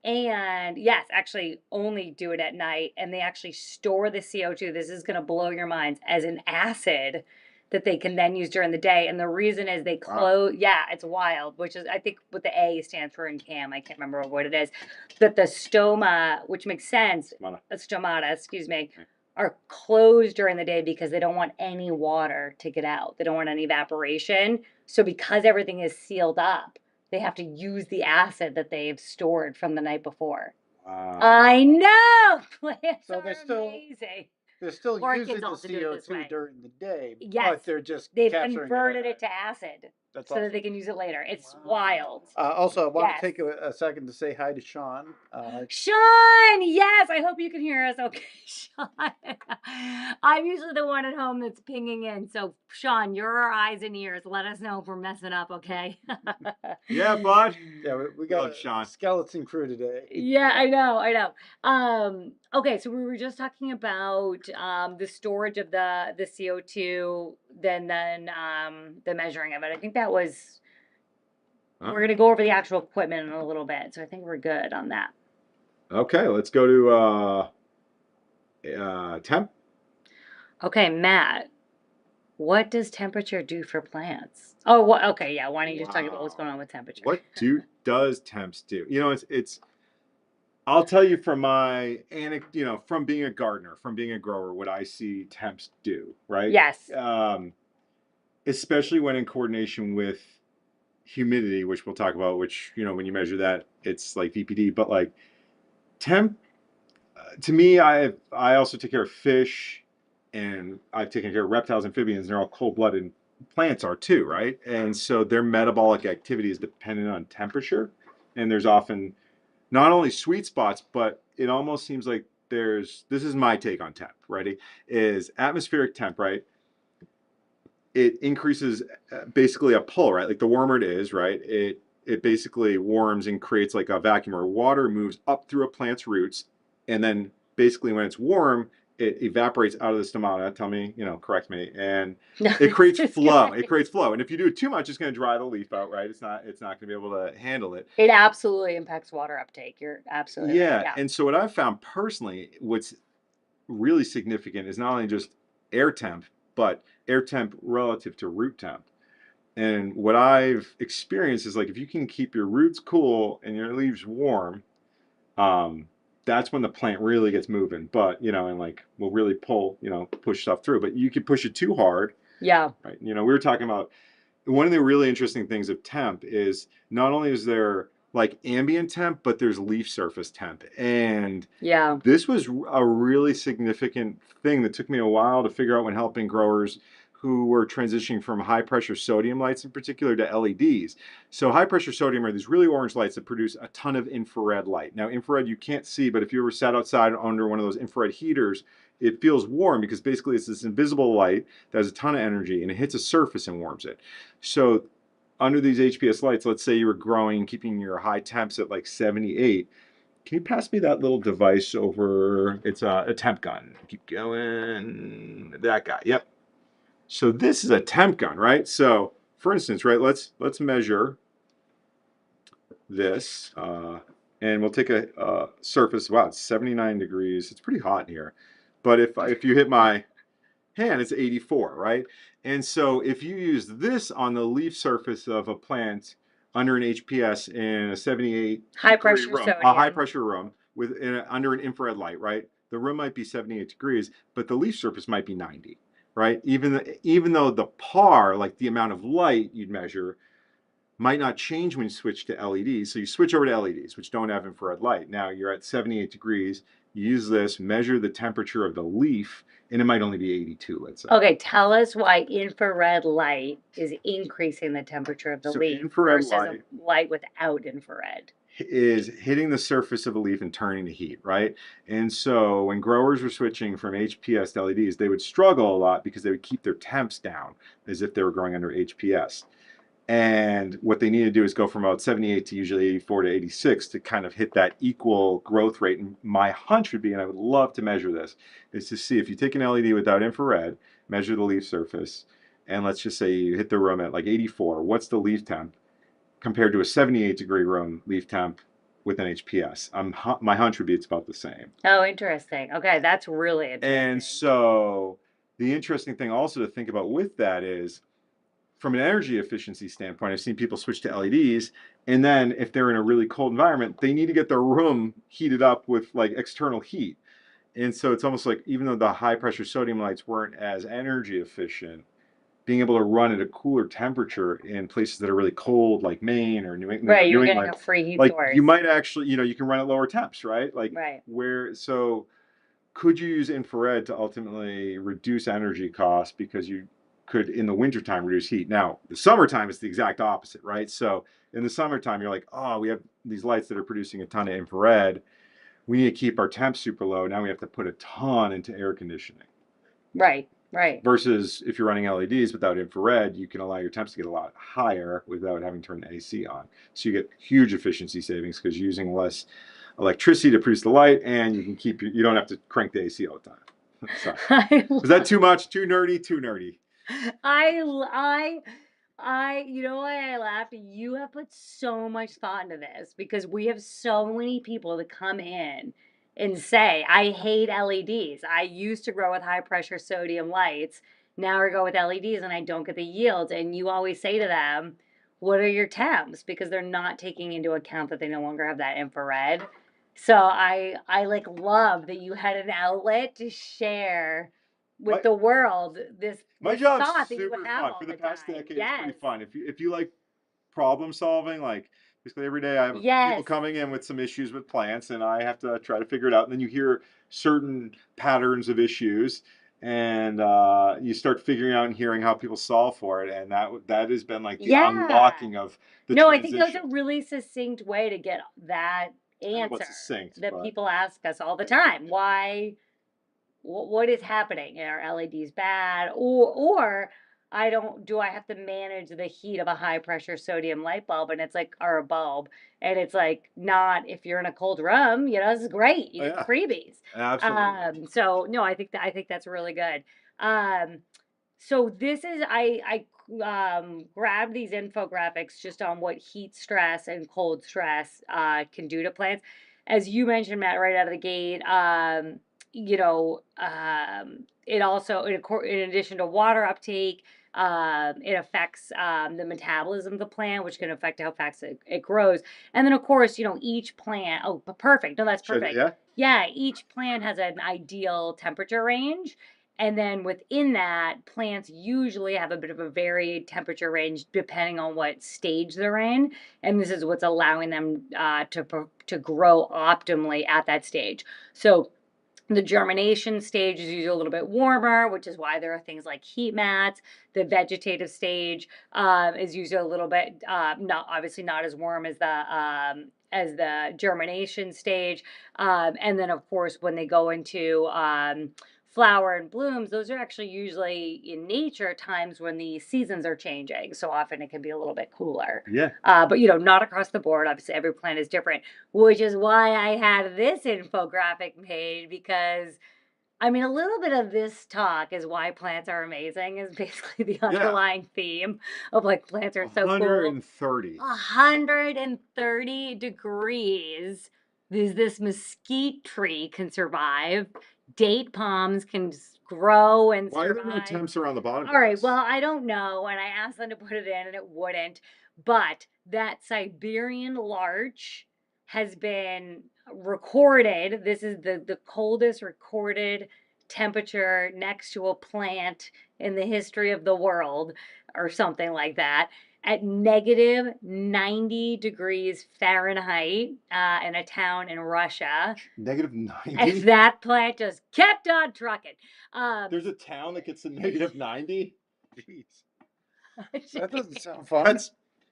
S3: and yes, actually only do it at night, and they actually store the CO2. This is going to blow your minds, as an acid that they can then use during the day. And the reason is they close, yeah, it's wild, which is, I think what the A stands for in CAM, I can't remember what it is, that the stoma, which makes sense, stomata, excuse me, are closed during the day because they don't want any water to get out. They don't want any evaporation. So because everything is sealed up, they have to use the acid that they've stored from the night before. I know. Plants
S2: So
S3: are
S2: they're still-
S3: amazing.
S2: They're still
S3: Orchids
S2: using the
S3: also do it this
S2: CO2
S3: way.
S2: during the day,
S3: Yes,
S2: but they're just
S3: they've
S2: capturing
S3: converted
S2: it
S3: it to acid
S2: That's
S3: so
S2: awesome.
S3: that they can use it later. It's
S2: Wow.
S3: wild.
S2: Also, I want
S3: Yes.
S2: to take a second to say hi to Sean.
S3: Sean, yes, I hope you can hear us. Okay, Sean. I'm usually the one at home that's pinging in. So, Sean, you're our eyes and ears. Let us know if we're messing up, okay?
S1: Yeah, bud.
S2: Yeah, we got a
S1: Sean.
S2: skeleton crew today.
S3: Yeah, I know. Okay, so we were just talking about the storage of the CO2, then the measuring of it. I think that was we're gonna go over the actual equipment in a little bit, so I think we're good on that.
S1: Okay, let's go to temp.
S3: Okay, Matt, what does temperature do for plants? Oh, what? Okay, yeah. Why don't you just talk about what's going on with temperature?
S1: What does temps do? You know, it's. I'll tell you from my from being a gardener, from being a grower, what I see temps do. Right.
S3: Yes.
S1: Especially when in coordination with humidity, which we'll talk about, which, when you measure that, it's like VPD, but like temp, to me, I also take care of fish, and I've taken care of reptiles, amphibians, and they're all cold-blooded. Plants are too, right? And so their metabolic activity is dependent on temperature, and there's often not only sweet spots, but it almost seems like this is my take on temp, right? Is atmospheric temp, right? It increases basically a pull, right? Like the warmer it is, right? It basically warms and creates like a vacuum where water moves up through a plant's roots, and then basically when it's warm, it evaporates out of the stomata. Tell me, correct me, and
S3: No,
S1: it creates
S3: it's
S1: flow.
S3: good.
S1: It creates flow, and if you do it too much, it's going to dry the leaf out, right? It's not going to be able to handle it.
S3: It absolutely impacts water uptake. You're absolutely right.
S1: Yeah,
S3: Yeah.
S1: and so what I've found personally, what's really significant is not only just air temp, but air temp relative to root temp. And what I've experienced is like if you can keep your roots cool and your leaves warm, that's when the plant really gets moving. But and like will really pull, push stuff through. But you could push it too hard,
S3: Yeah.
S1: right? We were talking about one of the really interesting things of temp is not only is there like ambient temp, but there's leaf surface temp. And
S3: Yeah.
S1: this was a really significant thing that took me a while to figure out when helping growers who were transitioning from high pressure sodium lights in particular to LEDs. So high pressure sodium are these really orange lights that produce a ton of infrared light. Now infrared you can't see, but if you ever sat outside under one of those infrared heaters, it feels warm because basically it's this invisible light that has a ton of energy and it hits a surface and warms it. So under these HPS lights, let's say you were growing, keeping your high temps at like 78. Can you pass me that little device over? It's a temp gun. Keep going. That guy. Yep. So this is a temp gun, right? So for instance, right, let's measure this, and we'll take a surface. Wow, it's 79 degrees. It's pretty hot in here. But if you hit my hand, it's 84, right? And so if you use this on the leaf surface of a plant under an HPS in a 78
S3: High
S1: degree
S3: pressure
S1: room, a high
S3: sodium.
S1: pressure room under an infrared light, right? The room might be 78 degrees, but the leaf surface might be 90, right? Even though the par, like the amount of light you'd measure, might not change when you switch to LEDs. So you switch over to LEDs, which don't have infrared light. Now you're at 78 degrees. You use this, measure the temperature of the leaf, and it might only be 82, let's say.
S3: Okay, tell us why infrared light is increasing the temperature of the
S1: So
S3: leaf
S1: infrared
S3: versus a
S1: light
S3: light without infrared.
S1: is hitting the surface of a leaf and turning the heat, right? And so when growers were switching from HPS to LEDs, they would struggle a lot because they would keep their temps down as if they were growing under HPS. And what they need to do is go from about 78 to usually 84 to 86 to kind of hit that equal growth rate. And my hunch would be, and I would love to measure this, is to see if you take an LED without infrared, measure the leaf surface, and let's just say you hit the room at like 84, what's the leaf temp compared to a 78-degree room leaf temp with an HPS? My hunch would be it's about the same.
S3: Oh, interesting. Okay, that's really
S1: And
S3: interesting.
S1: so the interesting thing also to think about with that is, from an energy efficiency standpoint, I've seen people switch to LEDs, and then if they're in a really cold environment, they need to get their room heated up with like external heat. And so it's almost like even though the high pressure sodium lights weren't as energy efficient, being able to run at a cooler temperature in places that are really cold, like Maine or
S3: Right,
S1: New
S3: you're getting
S1: England,
S3: a free heat
S1: like you
S3: source.
S1: might actually, you can run at lower temps, right? Like
S3: Right.
S1: so could you use infrared to ultimately reduce energy costs because you could in the wintertime reduce heat? Now the summertime is the exact opposite, right? So in the summertime you're like, oh, we have these lights that are producing a ton of infrared, we need to keep our temps super low, now we have to put a ton into air conditioning.
S3: Right, right.
S1: Versus if you're running LEDs without infrared, you can allow your temps to get a lot higher without having to turn the AC on. So you get huge efficiency savings because you're using less electricity to produce the light, and you can you don't have to crank the AC all the time. Sorry. Is that too much? Too nerdy? Too nerdy.
S3: You know why I laughed? You have put so much thought into this because we have so many people that come in and say, I hate LEDs. I used to grow with high pressure sodium lights. Now I go with LEDs and I don't get the yield. And you always say to them, what are your temps? Because they're not taking into account that they no longer have that infrared. So I like love that you had an outlet to share with the world
S1: My
S3: this
S1: job's
S3: thought that you
S1: super
S3: have
S1: fun.
S3: all
S1: For the
S3: the
S1: past
S3: time.
S1: decade, it's pretty
S3: Yes.
S1: fun. If you like problem solving. Like basically every day I have people
S3: Yes.
S1: coming in with some issues with plants, and I have to try to figure it out. And then you hear certain patterns of issues, and you start figuring out and hearing how people solve for it, and that has been like the
S3: Yeah.
S1: unlocking of the
S3: No, I think that was
S1: transition.
S3: a really succinct way to get that
S1: I don't know about
S3: answer
S1: succinct,
S3: that
S1: but
S3: people ask us all the time. Why? What is happening? Are LEDs bad? Or I don't. Do I have to manage the heat of a high pressure sodium light bulb? And it's like, or a bulb, and it's like not if you're in a cold room. You know, this is great. You
S1: oh,
S3: get the
S1: yeah,
S3: freebies.
S1: absolutely.
S3: So no, I think that's really good. Um, so this is I grabbed these infographics just on what heat stress and cold stress can do to plants. As you mentioned, Matt, right out of the gate, it also in addition to water uptake, it affects the metabolism of the plant, which can affect how fast it grows. And then of course, each plant. Oh, perfect. No, that's perfect.
S1: Yeah.
S3: Yeah, each plant has an ideal temperature range. And then within that, plants usually have a bit of a varied temperature range depending on what stage they're in. And this is what's allowing them to grow optimally at that stage. So the germination stage is usually a little bit warmer, which is why there are things like heat mats. The vegetative stage is usually a little bit not obviously not as warm as the germination stage. And then of course when they go into flower and blooms, those are actually usually in nature times when the seasons are changing. So often it can be a little bit cooler.
S1: Yeah.
S3: But not across the board. Obviously, every plant is different, which is why I had this infographic made because I mean, a little bit of this talk is why plants are amazing, is basically the
S1: Yeah.
S3: underlying theme of like plants are so cool.
S1: 130.
S3: 130 degrees. This mesquite tree can survive. Date palms can grow and
S1: Why are there no
S3: survive.
S1: temps around the bottom?
S3: All right, well, I don't know, and I asked them to put it in, and it wouldn't. But that Siberian larch has been recorded. This is the coldest recorded temperature next to a plant in the history of the world, or something like that, at negative 90 degrees Fahrenheit in a town in Russia.
S1: Negative
S3: And
S1: 90.
S3: that plant just kept on trucking.
S1: There's a town that gets to negative 90. Jeez,
S2: That doesn't sound fun.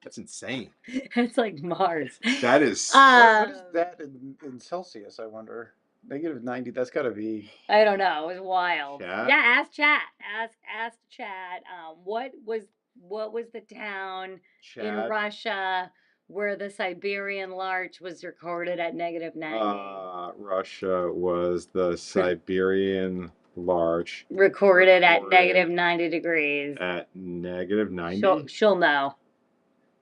S1: that's insane.
S3: It's like Mars.
S1: That is.
S2: What is that in Celsius, I wonder? Negative 90, that's got to be.
S3: I don't know. It was wild.
S1: Chat?
S3: Yeah, ask chat. Ask chat. What was the town in
S1: Chad.
S3: Russia where the Siberian larch was recorded at negative 90?
S1: Russia was the Siberian larch
S3: Recorded at
S1: recorded
S3: negative 90 degrees.
S1: at negative 90.
S3: She'll know.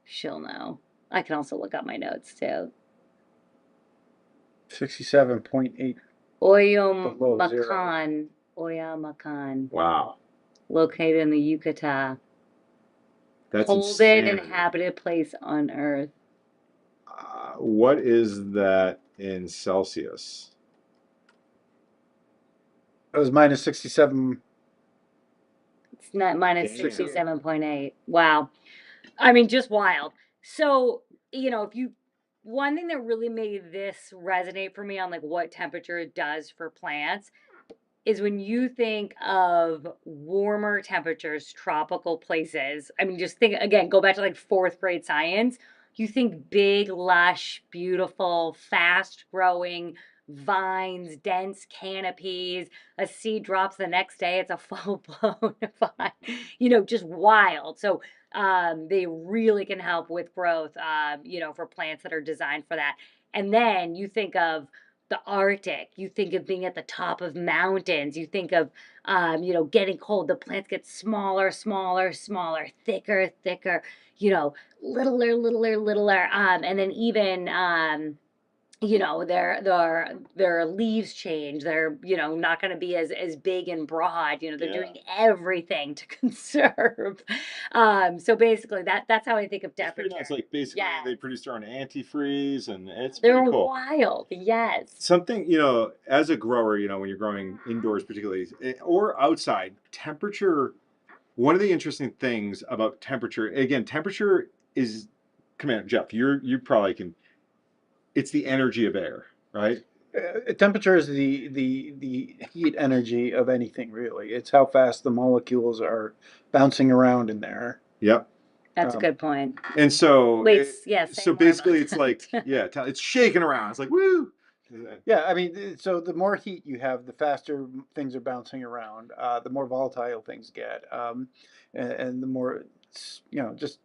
S3: She'll know. I can also look up my notes too.
S2: 67.8.
S3: Oyomacan,
S1: Wow,
S3: located in the Yucatan.
S1: that's
S3: Coldest
S1: insanity.
S3: inhabited place on Earth.
S1: What is that in Celsius?
S2: It was minus 67.
S3: It's not minus
S1: Damn.
S3: 67.8. Wow. I mean, just wild. So, one thing that really made this resonate for me on like what temperature it does for plants is when you think of warmer temperatures, tropical places. I mean, just think again, go back to like fourth grade science. You think big, lush, beautiful, fast growing vines, dense canopies. A seed drops the next day, it's a full blown vine, just wild. So, they really can help with growth, for plants that are designed for that. And then you think of the Arctic, you think of being at the top of mountains, you think of, getting cold. The plants get smaller, smaller, smaller, thicker, thicker, littler, littler, littler. And then even, their leaves change. They're, not going to be as big and broad. They're doing everything to conserve. So basically that's how I think of
S1: It's pretty
S3: temperature.
S1: nice. Like basically
S3: Yes.
S1: they produce their own antifreeze, and it's
S3: They're
S1: pretty cool.
S3: wild. Yes.
S1: Something, as a grower, when you're growing indoors particularly, or outside, temperature, one of the interesting things about temperature, again, temperature is Commander Jeff, you probably can. It's the energy of air, right?
S2: Temperature is the heat energy of anything, really. It's how fast the molecules are bouncing around in there.
S1: Yep.
S3: That's a
S2: Um,
S3: good point.
S1: And so,
S3: Wait, yeah, say
S1: so
S3: more about
S1: basically, it's like,
S3: that.
S1: yeah, it's shaking around. It's like, woo.
S2: Yeah, I mean, so the more heat you have, the faster things are bouncing around, the more volatile things get, and the more, just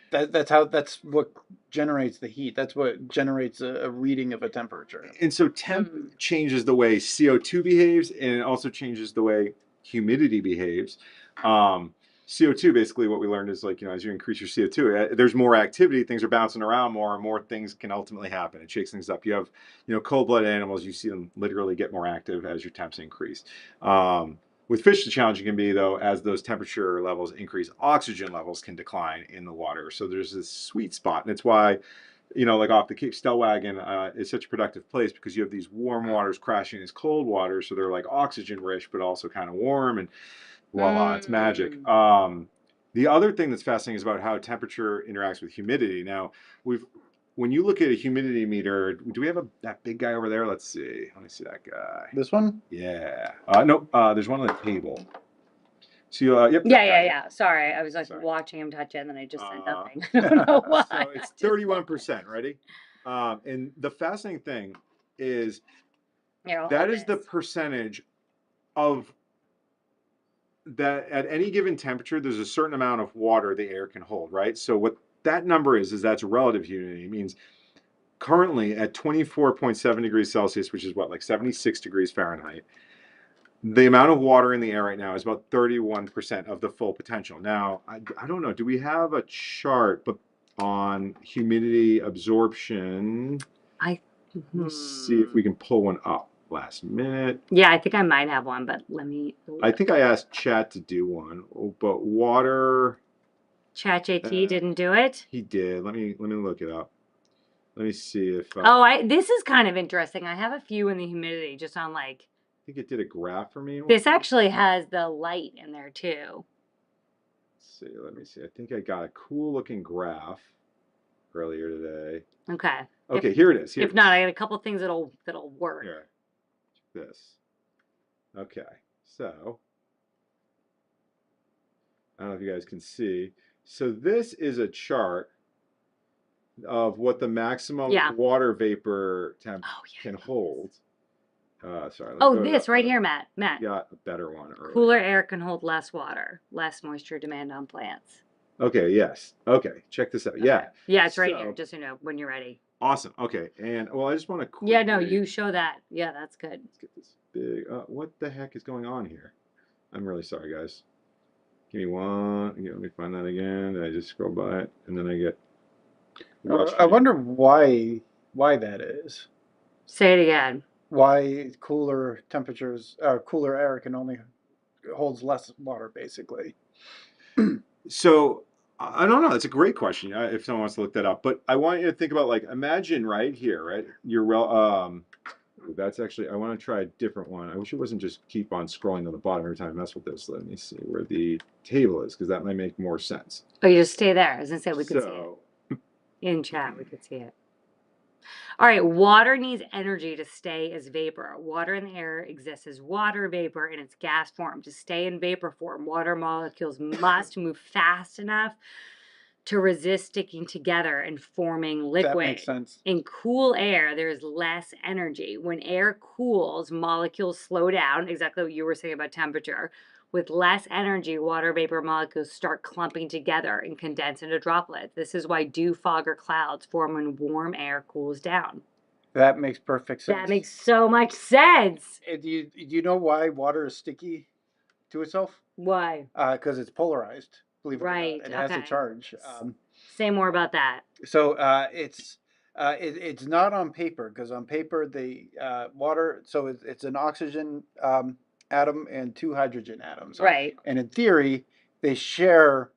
S2: that's what generates the heat. That's what generates a reading of a temperature.
S1: And so, temp
S3: Mm.
S1: changes the way CO2 behaves, and it also changes the way humidity behaves. CO2, basically, what we learned is like, as you increase your CO2, there's more activity, things are bouncing around more, and more things can ultimately happen. It shakes things up. You have, cold-blooded animals, you see them literally get more active as your temps increase. With fish, the challenge can be, though, as those temperature levels increase, oxygen levels can decline in the water. So there's this sweet spot, and it's why, like off the Cape Stellwagen, is such a productive place because you have these warm waters crashing these cold waters, so they're like oxygen rich, but also kind of warm, and voila, it's magic. The other thing that's fascinating is about how temperature interacts with humidity. Now, when you look at a humidity meter, do we have that big guy over there? Let's see. Let me see that guy.
S2: This one?
S1: Yeah. No, there's one on the table. So, yep.
S3: Yeah. Sorry, I was like
S1: Sorry.
S3: watching him touch it, and then I just said nothing. I don't know why.
S1: So it's 31%. Ready? And the fascinating thing is that is the percentage of that at any given temperature, there's a certain amount of water the air can hold, right? So what that number is that's relative humidity. It means currently at 24.7 degrees Celsius, which is what, like 76 degrees Fahrenheit, the amount of water in the air right now is about 31% of the full potential. Now, I don't know, do we have a chart on humidity absorption? Let's see if we can pull one up last minute.
S3: Yeah, I think I might have one, but let me.
S1: I think I asked Chat to do one, but water.
S3: ChatJT didn't do it.
S1: He did. Let me look it up. Let me see if.
S3: This is kind of interesting. I have a few in the humidity, just on like.
S1: I think it did a graph for me.
S3: This actually has the light in there too.
S1: Let's see. Let me see. I think I got a cool looking graph earlier today.
S3: Okay.
S1: Okay, here it is.
S3: If not, I got a couple things that'll work.
S1: Here. This. Okay. So I don't know if you guys can see. So this is a chart of what the maximum water vapor temp can hold. Sorry.
S3: This right here, Matt.
S1: Got a better one earlier.
S3: Cooler air can hold less water, less moisture demand on plants.
S1: Okay, yes. Okay, check this out. Okay. Yeah.
S3: Yeah, it's right here, just when you're ready.
S1: Awesome. Okay, and I just want to quickly...
S3: Yeah, no, you show that. Yeah, that's good.
S1: Let's get this big... what the heck is going on here? I'm really sorry, guys. Give me one... Let me find that again. I just scroll by it, and then I get...
S2: I wonder why that is.
S3: Say it again.
S2: Why cooler temperatures, cooler air can only holds less water, basically.
S1: So I don't know. That's a great question. If someone wants to look that up, but I want you to think about, like, imagine right here, right? That's actually, I want to try a different one. I wish it wasn't just keep on scrolling to the bottom every time I mess with this. Let me see where the table is, because that might make more sense.
S3: Oh, you just stay there. I was gonna say we could see it in chat. We could see it. All right, water needs energy to stay as vapor. Water in the air exists as water vapor in its gas form. To stay in vapor form, water molecules must move fast enough to resist sticking together and forming liquid.
S2: That makes sense.
S3: In cool air, there is less energy. When air cools, molecules slow down, exactly what you were saying about temperature. With less energy, water vapor molecules start clumping together and condense into droplets. This is why dew, fog, or clouds form when warm air cools down.
S2: That makes perfect sense.
S3: That makes so much sense.
S2: Do you know why water is sticky to itself?
S3: Why?
S2: Because it's polarized. Believe it or not, it has a charge.
S3: Say more about that.
S2: So it's not on paper, because on paper the water. So it's an oxygen atom and two hydrogen atoms.
S3: Right.
S2: And in theory, they share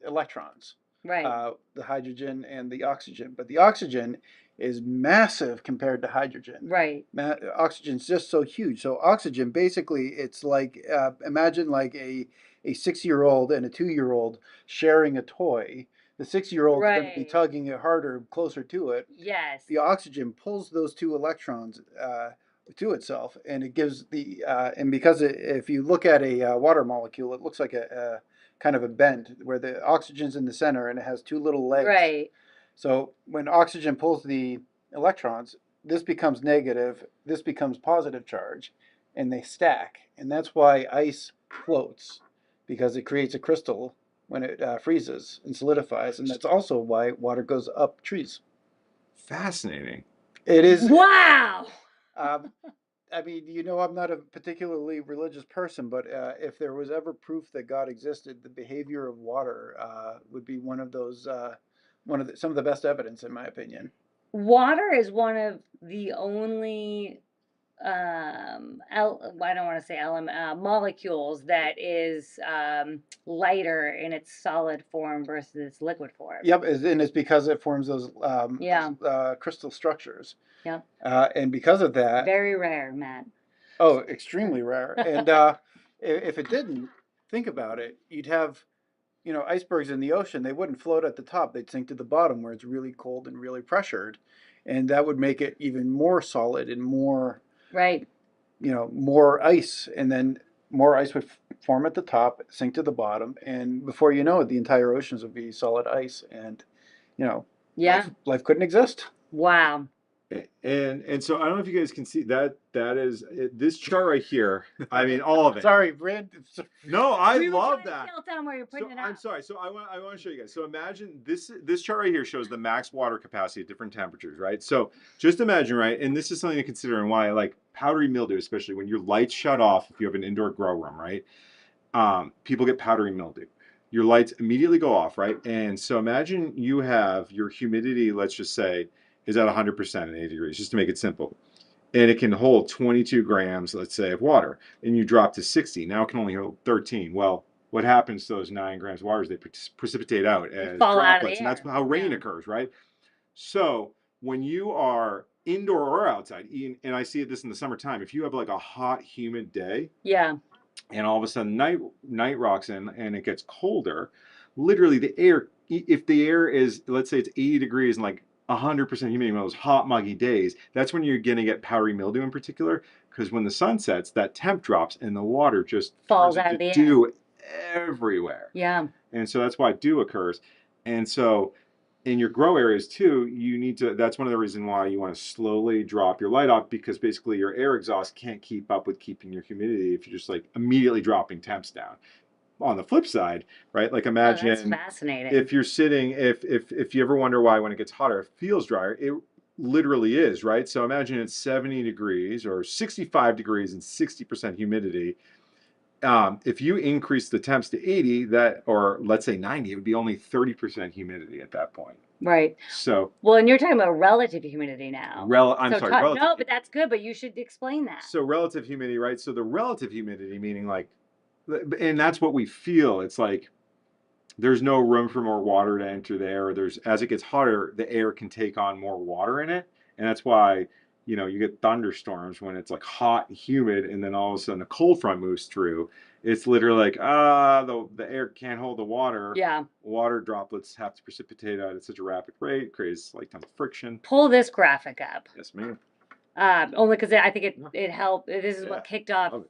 S2: electrons.
S3: Right.
S2: The hydrogen and the oxygen, but the oxygen is massive compared to hydrogen.
S3: Right.
S2: Oxygen's just so huge. So oxygen, basically, it's like imagine like a 6-year-old and a 2-year-old sharing a toy. the 6-year-old's going to be
S3: Right.
S2: tugging it harder, closer to it.
S3: Yes.
S2: The oxygen pulls those 2 electrons to itself, and it gives the and because if you look at a water molecule, it looks like a kind of a bend where the oxygen's in the center and it has 2 little legs.
S3: Right.
S2: So when oxygen pulls the electrons, this becomes negative, this becomes positive charge, and they stack. And that's why ice floats, because it creates a crystal when it freezes and solidifies. And that's also why water goes up trees.
S1: Fascinating.
S2: It is.
S3: Wow.
S2: Um, I mean, I'm not a particularly religious person, but if there was ever proof that God existed, the behavior of water would be one of those, some of the best evidence, in my opinion.
S3: Water is one of the only I don't want to say element molecules that is lighter in its solid form versus its liquid form.
S2: Yep, and it's because it forms those
S3: Yeah.
S2: crystal structures.
S3: Yep.
S2: And because of that,
S3: Very rare, Matt.
S2: oh, extremely rare. And if it didn't, think about it, you'd have, icebergs in the ocean. They wouldn't float at the top; they'd sink to the bottom where it's really cold and really pressured, and that would make it even more solid and more,
S3: Right.
S2: more ice, and then more ice would form at the top, sink to the bottom, and before you know it, the entire oceans would be solid ice, and
S3: Yeah.
S2: life couldn't exist.
S3: Wow.
S1: And so I don't know if you guys can see that is this chart right here. I mean, all of it.
S2: Sorry, Brand.
S1: No, I
S3: We were
S1: love
S3: trying to
S1: that.
S3: nail down where you're
S1: So
S3: putting it
S1: I'm
S3: up.
S1: sorry. So I want to show you guys. So imagine this chart right here shows the max water capacity at different temperatures, right? So just imagine, right? And this is something to consider and why, like powdery mildew, especially when your lights shut off if you have an indoor grow room, right? People get powdery mildew. Your lights immediately go off, right? And so imagine you have your humidity, let's just say, is at 100% at 80 degrees, just to make it simple. And it can hold 22 grams, let's say, of water. And you drop to 60. Now it can only hold 13. Well, what happens to those 9 grams of water is they precipitate out as
S3: fall out of the
S1: droplets. And that's
S3: air.
S1: how rain
S3: Yeah.
S1: occurs, right? So when you are indoor or outside, and I see this in the summertime, if you have like a hot, humid day,
S3: Yeah.
S1: and all of a sudden night rocks in and it gets colder, literally the air, if the air is, let's say it's 80 degrees and like 100% humidity, one of those hot muggy days, that's when you're going to get powdery mildew in particular, because when the sun sets, that temp drops and the water just
S3: Falls
S1: turns
S3: out of
S1: into
S3: the air.
S1: dew everywhere.
S3: Yeah.
S1: And so that's why dew occurs. And so in your grow areas too, you need to, that's one of the reasons why you want to slowly drop your light off, because basically your air exhaust can't keep up with keeping your humidity if you're just like immediately dropping temps down. On the flip side, right? Like
S3: Oh, that's
S1: imagine
S3: fascinating.
S1: if you're sitting, if you ever wonder why when it gets hotter, it feels drier, it literally is, right? So imagine it's 70 degrees or 65 degrees and 60% humidity. If you increase the temps to 80, that, or let's say 90, it would be only 30% humidity at that point.
S3: Right.
S1: So,
S3: Well, and you're talking about relative humidity now.
S1: relative.
S3: No, but that's good. But you should explain that.
S1: So relative humidity, right? So the relative humidity, meaning like, and that's what we feel. It's like there's no room for more water to enter the air. There's, as it gets hotter, the air can take on more water in it, and that's why you get thunderstorms when it's like hot and humid, and then all of a sudden a cold front moves through. It's literally like the air can't hold the water.
S3: Yeah.
S1: Water droplets have to precipitate out at such a rapid rate, creates like tons of friction.
S3: Pull this graphic up.
S1: Yes, ma'am.
S3: Only because I think it helped. This is
S1: Yeah.
S3: what kicked off
S1: Love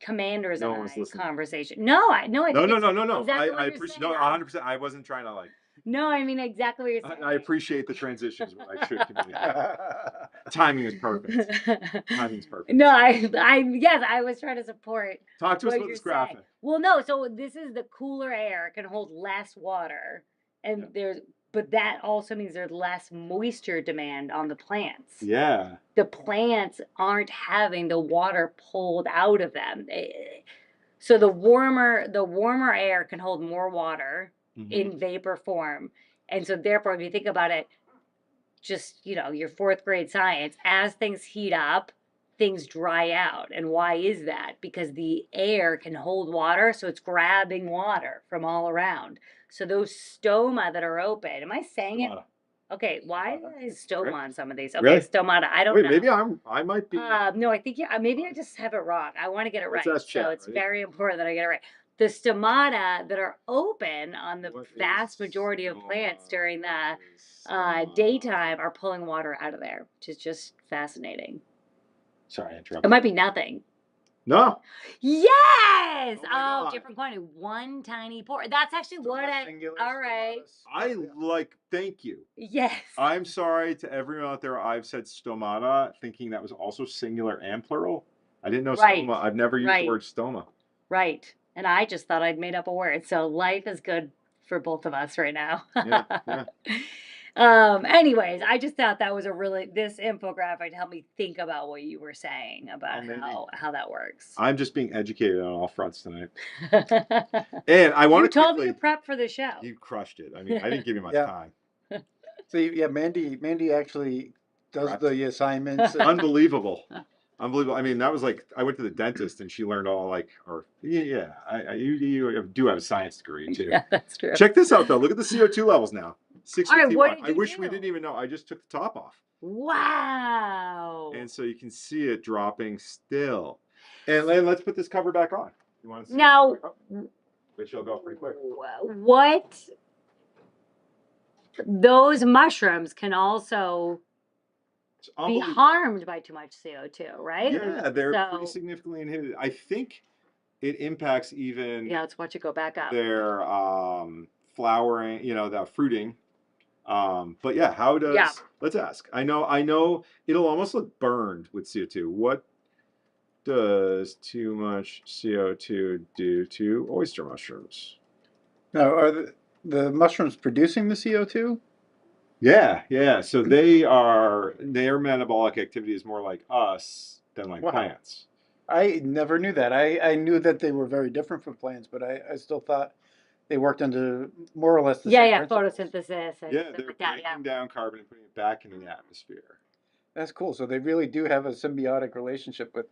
S3: Commander's
S1: No
S3: and
S1: one was
S3: I's
S1: listening.
S3: conversation. No, I
S1: No.
S3: think it's exactly what
S1: I
S3: you're
S1: appreciate.
S3: saying.
S1: No, 100%. I wasn't trying to like.
S3: No, I mean exactly what you're saying.
S1: I appreciate the transitions when I should communicate. Timing is perfect. Timing's perfect.
S3: No, yes, I was trying to support
S1: Talk to us
S3: what
S1: about
S3: you're
S1: this graphic.
S3: saying. Well, no, so this is the cooler air can hold less water, and but that also means there's less moisture demand on the plants.
S1: Yeah.
S3: The plants aren't having the water pulled out of them. So the warmer air can hold more water in vapor form. And so therefore, if you think about it, just, your 4th grade science, as things heat up, things dry out. And why is that? Because the air can hold water, so it's grabbing water from all around. So those stoma that are open, am I saying it? Okay, why is stoma on some of these? Okay,
S1: Really?
S3: stomata, I don't
S1: Wait,
S3: know.
S1: maybe I might be.
S3: No, I think maybe I just have it wrong. I want to get it right.
S1: Let's ask
S3: So
S1: chat,
S3: it's
S1: right?
S3: very important that I get it right. the stomata that are open on the
S1: What
S3: vast
S1: is
S3: majority of plants during the
S1: what is stoma?
S3: daytime are pulling water out of there, which is just fascinating.
S1: Sorry, I
S3: It
S1: interrupted.
S3: might be nothing.
S1: No.
S3: Yes!
S1: Oh my
S3: Oh,
S1: God.
S3: different quantity. One tiny pore. That's actually what I.
S2: Singular
S3: All right.
S2: stomatus.
S1: I like. Thank you.
S3: Yes.
S1: I'm sorry to everyone out there. I've said stomata, thinking that was also singular and plural. I didn't know
S3: Right.
S1: stoma. I've never used
S3: Right.
S1: the word stoma.
S3: Right. And I just thought I'd made up a word. So life is good for both of us right now.
S1: Yeah, yeah.
S3: Anyways, I just thought that was this infographic helped me think about what you were saying about
S1: maybe.
S3: how that works.
S1: I'm just being educated on all fronts tonight. And I want
S3: You
S1: to
S3: told me
S1: quickly.
S3: to prep for the show.
S1: You crushed it. I mean, I didn't give you much
S2: Yeah.
S1: time.
S2: See, yeah, Mandy actually does
S1: Prepped.
S2: the assignments.
S1: Unbelievable. Unbelievable. I mean, that was like I went to the dentist and she learned all like, or yeah. You do have a science degree too.
S3: Yeah, that's true.
S1: Check this out though. Look at the CO2 levels now.
S3: All right,
S1: 651.
S3: what did
S1: I
S3: you
S1: wish
S3: do?
S1: we didn't even know. I just took the top off.
S3: Wow.
S1: And so you can see it dropping still. And then let's put this cover back on. You want to see
S3: Now,
S1: it? Which will go pretty quick.
S3: what those mushrooms can also
S1: It's
S3: be
S1: unbelievable.
S3: harmed by too much CO2, right?
S1: Yeah, they're pretty
S3: So,
S1: significantly inhibited. I think it impacts even
S3: yeah, let's watch it go back up.
S1: their flowering, the fruiting. But yeah, how does
S3: Yeah.
S1: let's ask. I know it'll almost look burned with CO2. What does too much CO2 do to oyster mushrooms?
S2: Now, are the mushrooms producing the CO2?
S1: Yeah. So their metabolic activity is more like us than like
S2: Wow.
S1: plants.
S2: I never knew that. I knew that they were very different from plants, but I still thought they worked under more or less the same principles.
S3: Photosynthesis and
S1: Yeah,
S3: stuff
S1: they're
S3: like that.
S1: breaking down carbon and putting it back into the atmosphere.
S2: That's cool. So they really do have a symbiotic relationship with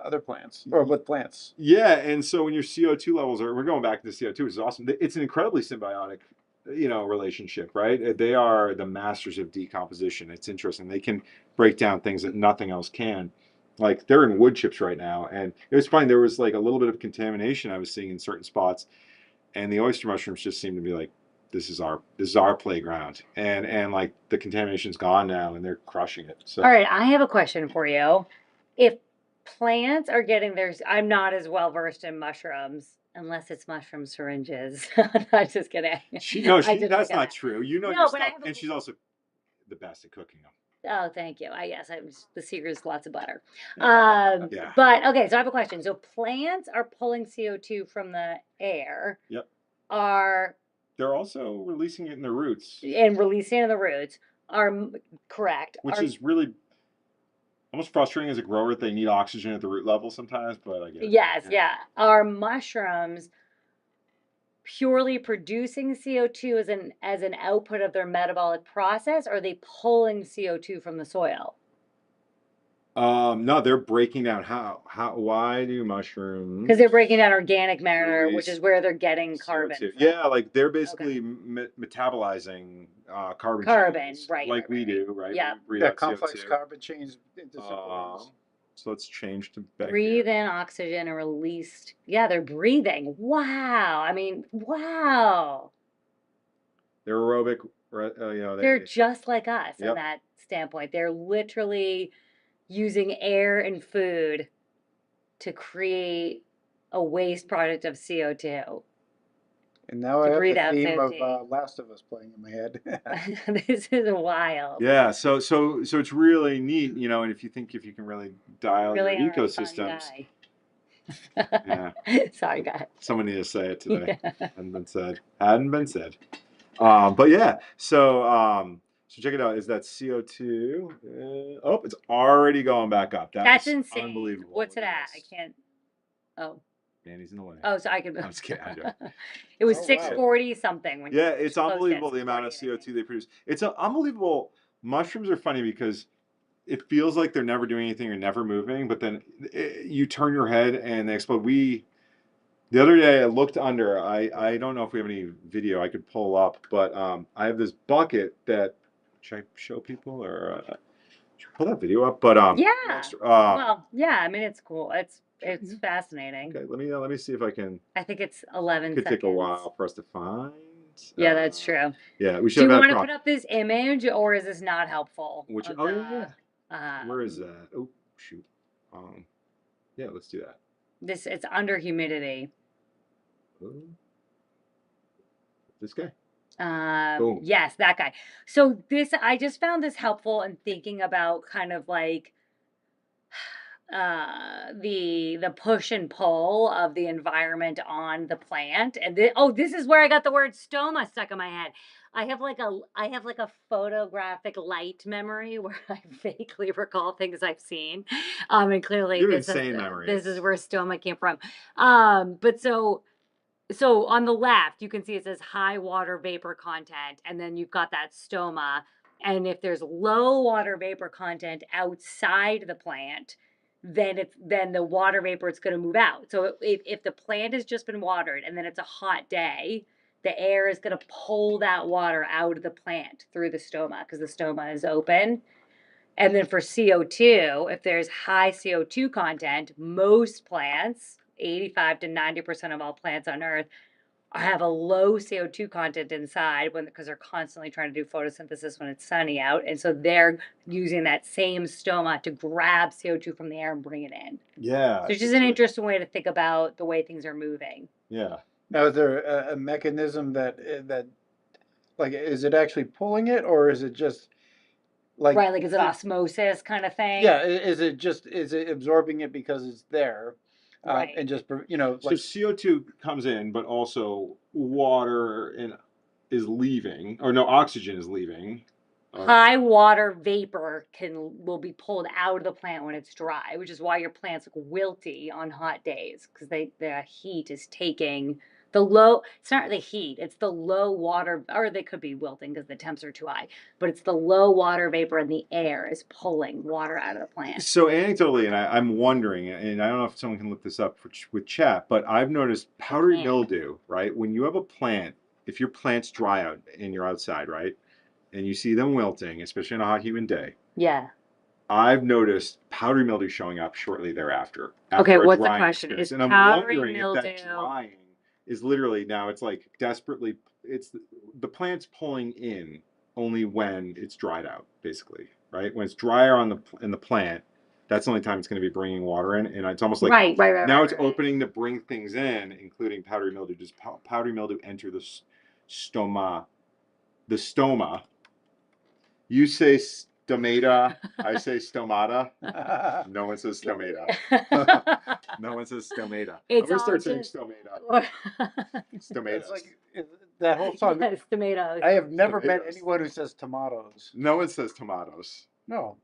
S2: other plants or with plants.
S1: Yeah, and so when your CO2 levels we're going back to the CO2, which is awesome. It's an incredibly symbiotic, relationship, right? They are the masters of decomposition. It's interesting. They can break down things that nothing else can. Like they're in wood chips right now, and it was funny. There was like a little bit of contamination I was seeing in certain spots, and the oyster mushrooms just seemed to be like, this is our playground, and like the contamination's gone now, and they're crushing it. So
S3: All right, I have a question for you. If plants are getting theirs, I'm not as well versed in mushrooms unless it's mushroom syringes. I'm just kidding.
S1: that's not true. You know
S3: No,
S1: your
S3: but I
S1: stuff,
S3: have a-
S1: and she's also the best at cooking them.
S3: Oh, thank you. Yes, the secret is lots of butter.
S1: Yeah.
S3: But okay, so I have a question. So plants are pulling CO2 from the air.
S1: Yep.
S3: They're
S1: also releasing it in the roots,
S3: and releasing in the roots correct.
S1: which is really almost frustrating as a grower. They need oxygen at the root level sometimes, but I get it.
S3: Yes, yeah. Are mushrooms purely producing CO2 as an output of their metabolic process, or are they pulling CO2 from the soil?
S1: No, they're breaking down why do mushrooms?
S3: Because they're breaking down organic matter, which
S1: release
S3: is where they're getting carbon
S1: CO2?
S3: from.
S1: Yeah, like they're basically metabolizing carbon chains,
S3: right,
S1: like
S3: right,
S1: we
S3: right.
S1: do, right?
S3: Yeah.
S1: We breathe
S2: Yeah,
S1: out
S2: complex
S1: CO2.
S2: carbon chains into simple ones.
S1: So let's change to back
S3: Breathe
S1: here.
S3: in oxygen and released. Yeah, they're breathing. Wow. I mean, wow.
S1: They're aerobic,
S3: They're just like us in
S1: Yep.
S3: that standpoint. They're literally using air and food to create a waste product of CO2.
S2: And now
S3: To
S2: I have
S3: breathe
S2: the
S3: out
S2: theme of
S3: CO2.
S2: Last of Us playing in my head.
S3: This is wild.
S1: Yeah, so it's really neat, and if you can really dial
S3: Really
S1: your
S3: are a fun
S1: ecosystems.
S3: guy.
S1: Yeah.
S3: Sorry, go ahead.
S1: Someone need to say it today.
S3: Yeah.
S1: Hadn't been said. But yeah, so check it out. Is that CO2? It's already going back up.
S3: That's
S1: was
S3: insane.
S1: unbelievable.
S3: What's
S1: Look
S3: it
S1: at
S3: at? I
S1: this.
S3: can't. Oh.
S1: Danny's in the way.
S3: Oh, so I can.
S1: I'm just kidding. I know.
S3: It was
S2: Oh, wow.
S3: 640 something. When
S1: Yeah,
S3: you
S1: it's
S3: closed it,
S1: unbelievable the amount of
S3: 640, I
S1: CO2
S3: think.
S1: they produce. It's unbelievable. Mushrooms are funny because it feels like they're never doing anything or never moving, but then you turn your head and they explode. The other day I looked under. I don't know if we have any video I could pull up, but I have this bucket that should I show people or Should we pull that video up? But
S3: Yeah.
S1: next,
S3: Well, yeah. I mean, it's cool. It's fascinating.
S1: okay, let me see if I can.
S3: I think it's 11
S1: Could
S3: seconds.
S1: take a while for us to find.
S3: Yeah, that's true.
S1: Yeah, we
S3: Do
S1: should
S3: you
S1: have
S3: want
S1: that
S3: to put up this image, or is this not helpful?
S1: Which?
S3: of
S1: Oh
S3: the,
S1: yeah. Where is that? Oh shoot. Yeah, let's do that.
S3: It's under humidity.
S1: Oh, this guy. Boom.
S3: Yes, that guy. So this, I just found this helpful in thinking about kind of like the push and pull of the environment on the plant. And this is where I got the word stoma stuck in my head. I have like a photographic light memory where I vaguely recall things I've seen. And clearly
S1: You have
S3: this is
S1: insane memories.
S3: this is where stoma came from. But so on the left, you can see it says high water vapor content, and then you've got that stoma. And if there's low water vapor content outside the plant, then the water vapor is going to move out. So if the plant has just been watered and then it's a hot day, the air is going to pull that water out of the plant through the stoma because the stoma is open. And then for CO2, if there's high CO2 content, most plants, 85 to 90% of all plants on Earth, have a low CO2 content inside because they're constantly trying to do photosynthesis when it's sunny out. And so they're using that same stoma to grab CO2 from the air and bring it in.
S1: Yeah.
S3: So it's just an interesting way to think about the way things are moving.
S1: Yeah.
S2: Now, is there a mechanism that like, is it actually pulling it, or is it just like
S3: Right, like it's an osmosis kind of thing.
S2: Yeah, is it absorbing it because it's there,
S3: Right.
S2: and just
S1: So
S2: like
S1: CO2 comes in, but also water is leaving, or no, oxygen is leaving.
S3: High water vapor will be pulled out of the plant when it's dry, which is why your plants look wilty on hot days because the heat is taking the low. It's not the heat; it's the low water, or they could be wilting because the temps are too high. But it's the low water vapor in the air is pulling water out of the plant.
S1: So anecdotally, and I'm wondering, and I don't know if someone can look this up with chat, but I've noticed powdery mildew, right? When you have a plant, if your plants dry out and you're outside, right? And you see them wilting, especially on a hot, humid day.
S3: Yeah.
S1: I've noticed powdery mildew showing up shortly thereafter.
S3: Okay,
S1: after a
S3: what's the
S1: drying
S3: question?
S1: experience.
S3: Is
S1: And I'm
S3: powdery
S1: wondering if that
S3: mildew-
S1: drying is literally now it's like desperately, it's the plant's pulling in only when it's dried out, basically, right? When it's drier in the plant, that's the only time it's going to be bringing water in, and it's almost like
S3: right.
S1: now it's opening to bring things in, including powdery mildew. Does powdery mildew enter the stoma? The stoma. You say stomata, I say stomata. No one says stomata. No one says stomata. I'm
S3: It's
S1: gonna
S3: all
S1: start saying
S3: just-
S1: stomata.
S2: it's
S1: Tomatoes.
S2: like that whole song.
S3: Yes, tomatoes.
S2: I have never met
S1: Tomatoes.
S2: anyone who says tomatoes.
S1: No one says tomatoes.
S2: No.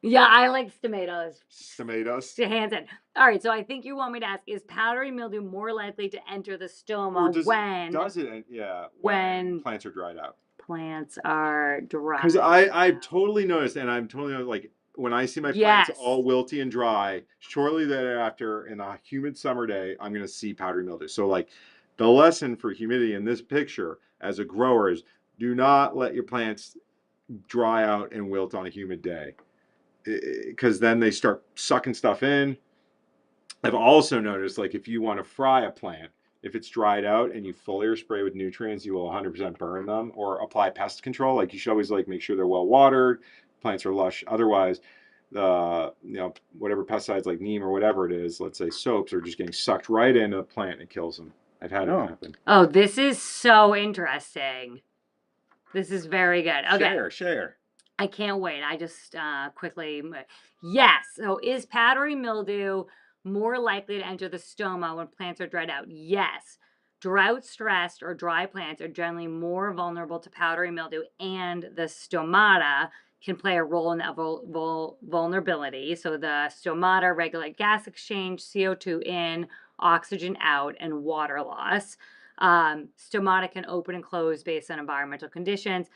S3: Yeah, I like tomatoes.
S1: Tomatoes.
S3: Hands in. All right, so I think you want me to ask: is powdery mildew more likely to enter the stoma
S1: Or
S3: when
S1: when plants are dried out?
S3: plants are dry?
S1: Because I've totally noticed, and I'm totally like when I see my plants
S3: Yes.
S1: all wilty and dry, shortly thereafter in a humid summer day, I'm gonna see powdery mildew. So like the lesson for humidity in this picture as a grower is do not let your plants dry out and wilt on a humid day, because then they start sucking stuff in. I've also noticed, like, if you want to fry a plant, if it's dried out and you foliar spray with nutrients, you will 100% burn them, or apply pest control. Like, you should always like make sure they're well watered, plants are lush. Otherwise, whatever pesticides like neem or whatever it is, let's say soaps, are just getting sucked right into the plant and it kills them. I've had it happen.
S3: Oh, this is so interesting. This is very good. Okay.
S1: Share.
S3: I can't wait. I just quickly. Yes. So is powdery mildew more likely to enter the stoma when plants are dried out? Yes. Drought stressed or dry plants are generally more vulnerable to powdery mildew, and the stomata can play a role in that vulnerability. So the stomata regulate gas exchange, CO2 in, oxygen out, and water loss. Stomata can open and close based on environmental conditions.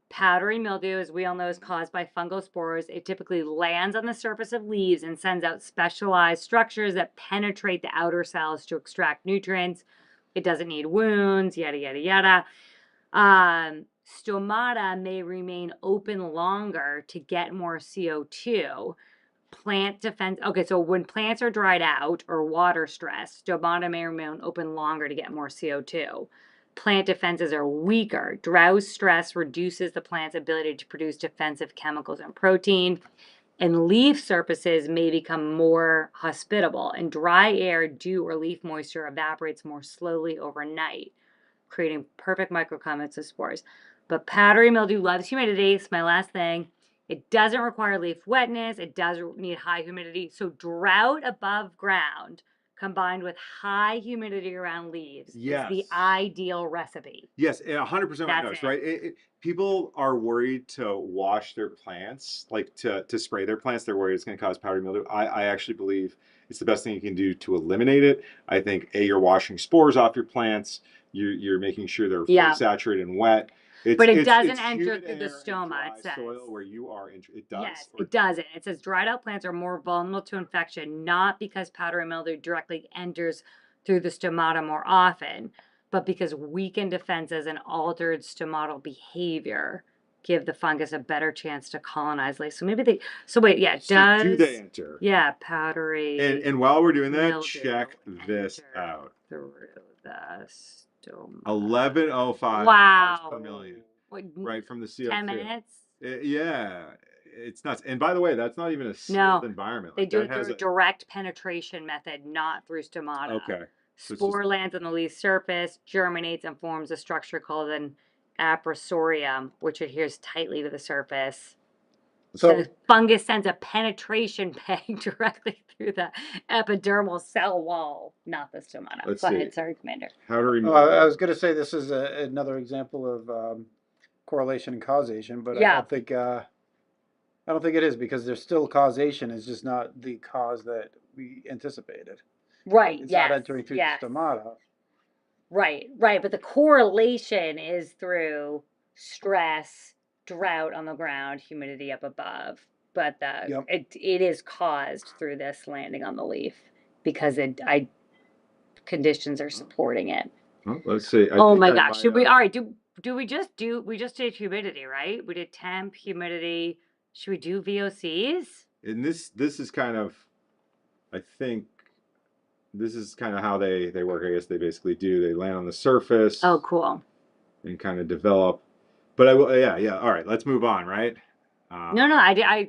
S3: Powdery mildew, as we all know, is caused by fungal spores. It typically lands on the surface of leaves and sends out specialized structures that penetrate the outer cells to extract nutrients. It doesn't need wounds, yada, yada, yada. Stomata may remain open longer to get more CO2. Plant defense. Okay, so when plants are dried out or water stressed, stomata may remain open longer to get more CO2. Plant defenses are weaker. Drought stress reduces the plant's ability to produce defensive chemicals and protein. And leaf surfaces may become more hospitable. And dry air, dew, or leaf moisture evaporates more slowly overnight, creating perfect microclimates of spores. But powdery mildew loves humidity. It's my last thing. It doesn't require leaf wetness. It doesn't need high humidity. So drought above ground combined with high humidity around leaves is the
S1: Yes.
S3: ideal recipe.
S1: Yes, 100% right
S3: That's
S1: notes,
S3: it.
S1: right? People are worried to wash their plants, like to spray their plants. They're worried it's going to cause powdery mildew. I actually believe it's the best thing you can do to eliminate it. I think you're washing spores off your plants. You're making sure they're
S3: Yeah.
S1: fully saturated and wet.
S3: But it doesn't
S1: it's
S3: enter
S1: humid
S3: through the
S1: air and
S3: stoma,
S1: dry
S3: it says.
S1: soil where you are. It does.
S3: Yes,
S1: Or-
S3: it doesn't. It says dried out plants are more vulnerable to infection, not because powdery mildew directly enters through the stomata more often, but because weakened defenses and altered stomatal behavior give the fungus a better chance to colonize leaves. So maybe they. So wait, yeah, it
S1: So
S3: does.
S1: do they enter?
S3: Yeah, powdery.
S1: And while we're doing that,
S3: mildew
S1: check this
S3: enter
S1: out.
S3: through the stomata.
S1: 1105 parts
S3: Wow.
S1: per million,
S3: What,
S1: right from the CO2.
S3: 10 minutes?
S1: Yeah, it's nuts. And by the way, that's not even a sealed
S3: No,
S1: environment.
S3: They
S1: Like,
S3: do
S1: that
S3: it through
S1: has
S3: a direct penetration method, not through stomata.
S1: okay. So it's
S3: Spore lands on the leaf surface, germinates, and forms a structure called an aprosorium, which adheres tightly to the surface.
S2: So
S3: The fungus sends a penetration peg directly through the epidermal cell wall, not the stomata.
S1: Let's
S3: Go
S1: see.
S3: ahead, sorry, Commander.
S1: Powdery
S2: I
S1: mildew.
S2: was going to say this is another example of correlation and causation, but I
S3: Yeah.
S2: don't think it is because there's still causation. It's just not the cause that we anticipated.
S3: Right,
S2: It's
S3: yes,
S2: not entering through
S3: yes.
S2: the stomata.
S3: Right, right. But the correlation is through stress, drought on the ground, humidity up above. But
S2: Yep.
S3: it is caused through this landing on the leaf because conditions are supporting it.
S1: Well, let's see.
S3: Oh my gosh. Should we all right, we just did humidity, right? We did temp, humidity. Should we do VOCs?
S1: And this is kind of, I think, this is kind of how they work. I guess they basically do. They land on the surface.
S3: Oh, cool.
S1: And kind of develop. But I will. Yeah. All right. Let's move on. Right.
S3: No,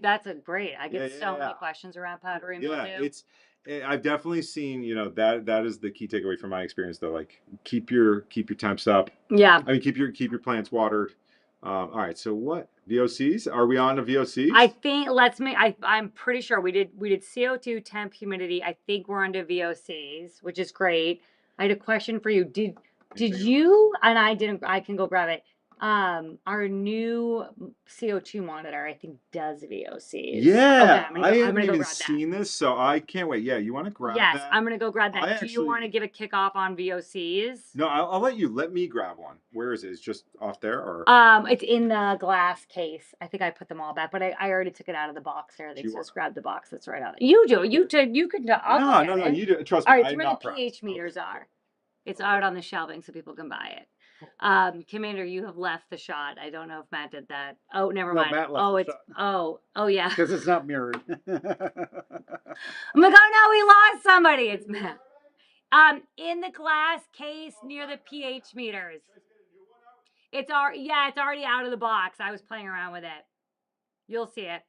S3: that's a great. I get so many questions around powdery mildew.
S1: I've definitely seen, that is the key takeaway from my experience though. Like keep your temps up.
S3: Yeah.
S1: I mean, keep your plants watered. All right. So what VOCs? Are we on to VOCs?
S3: I think I'm pretty sure we did CO2, temp, humidity. I think we're onto VOCs, which is great. I had a question for you. Did you and I didn't I can go grab it. Our new CO2 monitor, I think, does VOCs.
S1: Yeah,
S3: Okay,
S1: I
S3: I'm
S1: haven't
S3: gonna go
S1: even
S3: grab that.
S1: seen this, so I can't wait. Yeah, you want to grab
S3: Yes,
S1: that?
S3: I'm gonna go grab that.
S1: I
S3: Do you want to
S1: actually-
S3: give a kickoff on VOCs?
S1: No, I'll let you. Let me grab one. Where is it? It's just off there, or
S3: It's in the glass case. I think I put them all back, but I already took it out of the box there. They
S1: Do you
S3: just grabbed the box that's right on it. You do. You can. I'll
S1: no,
S3: get it.
S1: you do. Trust me,
S3: All right, it's
S1: I'm
S3: where the
S1: not proud.
S3: pH meters
S1: Okay.
S3: are. It's out on the shelving so people can buy it. Commander, you have left the shot. I don't know if Matt did that. Oh, never
S2: No,
S3: mind.
S2: Matt left
S3: Oh,
S2: the
S3: it's
S2: shot.
S3: oh yeah.
S2: Because it's not mirrored.
S3: I'm like, oh no, we lost somebody. It's Matt. In the glass case near the pH meters. It's already out of the box. I was playing around with it. You'll see it.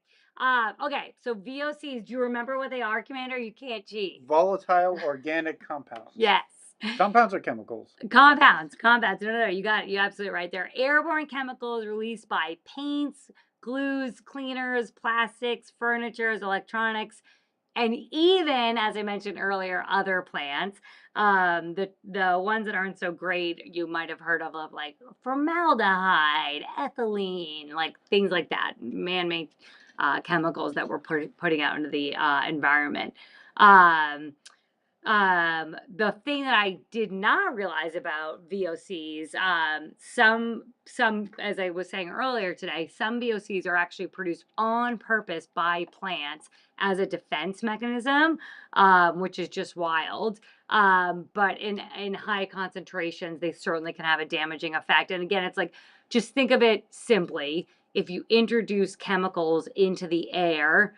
S3: Okay, so VOCs, do you remember what they are, Commander? You can't cheat.
S2: Volatile organic compounds.
S3: Yes.
S2: Compounds are chemicals.
S3: Compounds. No, you got it. You're absolutely right. They're airborne chemicals released by paints, glues, cleaners, plastics, furnitures, electronics, and even, as I mentioned earlier, other plants. The ones that aren't so great, you might have heard of like formaldehyde, ethylene, like things like that, man-made chemicals that we're putting out into the environment. The thing that I did not realize about VOCs, some, as I was saying earlier today, some VOCs are actually produced on purpose by plants as a defense mechanism, which is just wild. But in high concentrations, they certainly can have a damaging effect. And again, it's like just think of it simply. If you introduce chemicals into the air,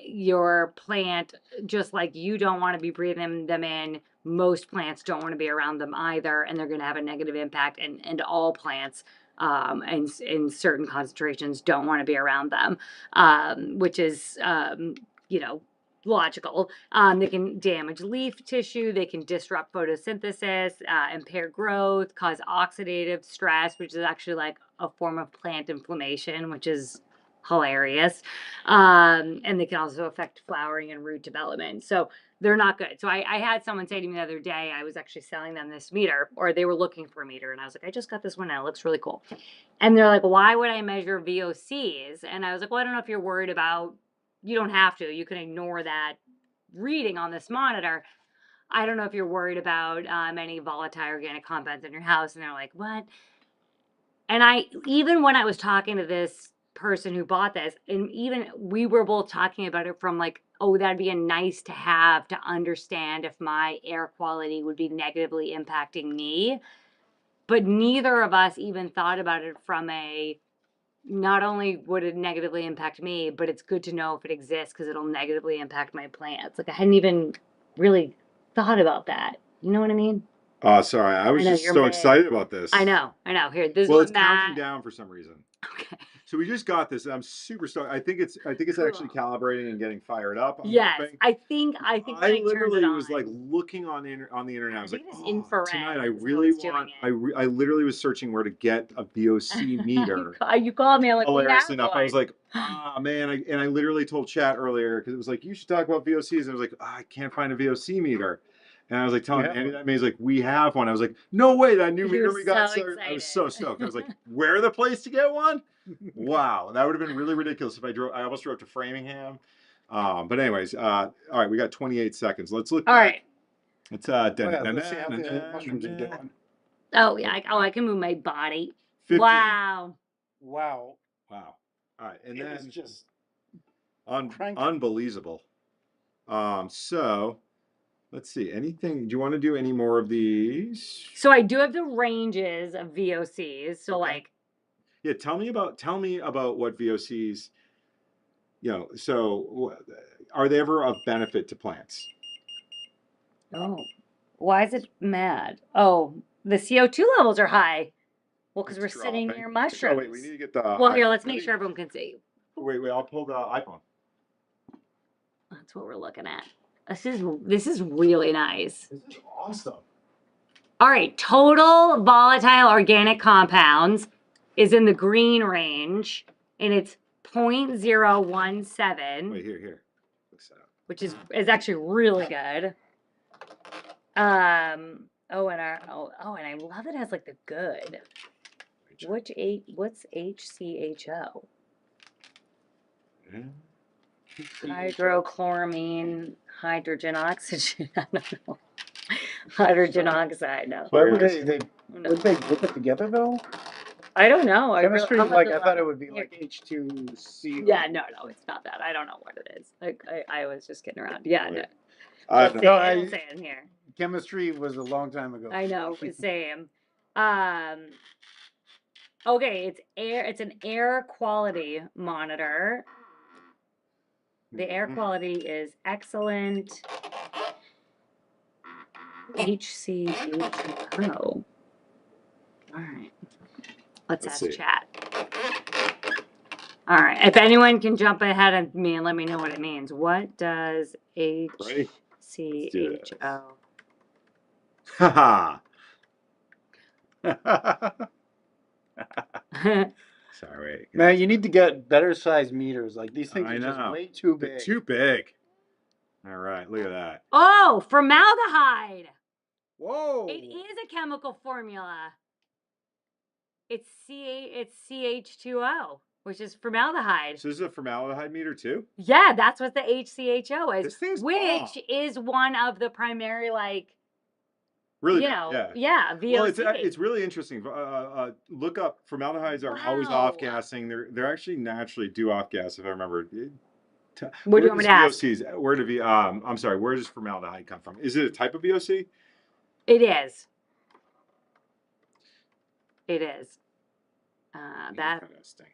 S3: your plant, just like you don't want to be breathing them in, most plants don't want to be around them either, and they're going to have a negative impact. And all plants, and in certain concentrations, don't want to be around them, which is, you know, logical. They can damage leaf tissue, they can disrupt photosynthesis, impair growth, cause oxidative stress, which is actually like a form of plant inflammation, which is hilarious. And they can also affect flowering and root development. So they're not good. So I had someone say to me the other day, I was actually selling them this meter, or they were looking for a meter, and I was like, I just got this one out. It looks really cool. And they're like, why would I measure VOCs? And I was like, well, I don't know if you're worried about, you don't have to. You can ignore that reading on this monitor. I don't know if you're worried about any volatile organic compounds in your house. And they're like, what? And even when I was talking to this person who bought this, and even we were both talking about it from like, oh, that'd be a nice to have to understand if my air quality would be negatively impacting me. But neither of us even thought about it from a, not only would it negatively impact me, but it's good to know if it exists because it'll negatively impact my plants. Like I hadn't even really thought about that. You know what I mean?
S1: Oh, sorry. I was
S3: know,
S1: just
S3: you're
S1: so
S3: mad.
S1: excited about this.
S3: I know. Here, this
S1: Well,
S3: is
S1: it's
S3: what
S1: counting
S3: Matt.
S1: down for some reason.
S3: Okay.
S1: So we just got this. I'm super stoked. I think it's actually
S3: Cool.
S1: calibrating and getting fired up. I'm
S3: Yes,
S1: hoping.
S3: I think
S1: I
S3: when I turned it
S1: literally
S3: on,
S1: was like looking on the internet. I was like,
S3: think it is
S1: oh,
S3: infrared
S1: tonight I
S3: is how
S1: really
S3: it's doing
S1: want.
S3: it.
S1: I literally was searching where to get a VOC meter.
S3: You called me. I'm like, we
S1: Hilarious
S3: have
S1: enough, I
S3: one.
S1: was like, ah, man. I literally told Chat earlier because it was like, you should talk about VOCs. And I was like, I can't find a VOC meter. And I was like telling
S2: You have
S1: Andy
S2: one.
S1: that, and he's like, we have one. I was like, no way, that new
S3: He
S1: meter
S3: was
S1: we got.
S3: so
S1: So I was
S3: excited.
S1: so stoked. I was like, where the place to get one? Wow, that would have been really ridiculous if I drove. I almost drove to Framingham. But anyways, all right, we got 28 seconds. Let's look
S3: All
S1: back.
S3: right.
S1: It's
S2: Let's see how the mushrooms are doing.
S3: Oh yeah. I can move my body.
S1: 50.
S3: Wow.
S2: Wow.
S1: Wow. All right, and
S2: It was
S1: then
S2: just cranking.
S1: unbelievable. So let's see. Anything? Do you want to do any more of these?
S3: So I do have the ranges of VOCs. So
S1: Okay.
S3: like,
S1: Yeah, tell me about what VOCs. So are they ever of benefit to plants?
S3: oh, why is it mad? Oh, the CO2 levels are high. Well, because we're
S1: It's
S3: sitting
S1: dropping.
S3: near
S1: Oh
S3: mushrooms.
S1: wait, we need to get the.
S3: Well, here, let's make sure everyone can see.
S1: Wait, I'll pull the iPhone.
S3: That's what we're looking at. This is really nice.
S1: This is awesome.
S3: All right, total volatile organic compounds is in the green range, and it's 0.017,
S1: Wait, here. Looks that up.
S3: which is actually really good. And I love it as like the good. What's HCHO?
S1: Yeah.
S3: Hydrochloramine, hydrogen oxygen. I don't know. Hydrogen oxide. No.
S2: Why would they
S3: No.
S2: would they group it together though?
S3: I don't know.
S2: Chemistry,
S3: I'm
S2: like
S3: gonna
S2: I
S3: look
S2: thought
S3: up.
S2: it would be
S3: Here.
S2: like H2CO.
S3: Yeah, no, it's not that. I don't know what it is. I was just kidding around. Yeah, no.
S1: I
S3: It'll
S1: know.
S3: say, it'll say it in here.
S2: Chemistry was a long time ago.
S3: I know, same. Okay, it's an air quality monitor. The air quality is excellent. HCHO. All right. Let's ask
S1: see.
S3: chat. All right. If anyone can jump ahead of me and let me know what it means. What does
S1: Ready?
S3: HCHO?
S1: Haha. Sorry.
S2: Man, you need to get better sized meters. Like these things
S1: I
S2: are just
S1: know.
S2: way too
S1: They're
S2: big.
S1: too big. All right, look at that.
S3: Oh, formaldehyde.
S2: Whoa.
S3: It is a chemical formula. It's CH2O, which is formaldehyde.
S1: So this is a formaldehyde meter too?
S3: Yeah, that's what the HCHO is.
S1: This thing's
S3: which
S1: awesome.
S3: is one of the primary, like,
S1: Really?
S3: yeah, VOC.
S1: Well, it's really interesting. Look up formaldehydes are always
S3: Wow.
S1: off gassing. They're actually naturally do off gas if I remember.
S3: What do you want me to ask?
S1: VOCs? I'm sorry. Where does formaldehyde come from? Is it a type of VOC?
S3: It is. It is. That
S1: Interesting.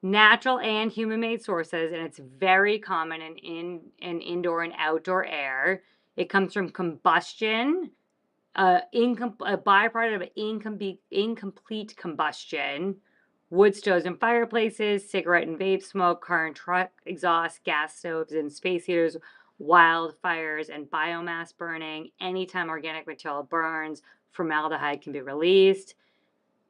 S3: natural and human-made sources, and it's very common in indoor and outdoor air. It comes from combustion, a byproduct of incomplete combustion, wood stoves and fireplaces, cigarette and vape smoke, car and truck exhaust, gas stoves and space heaters, wildfires and biomass burning. Anytime organic material burns, formaldehyde can be released.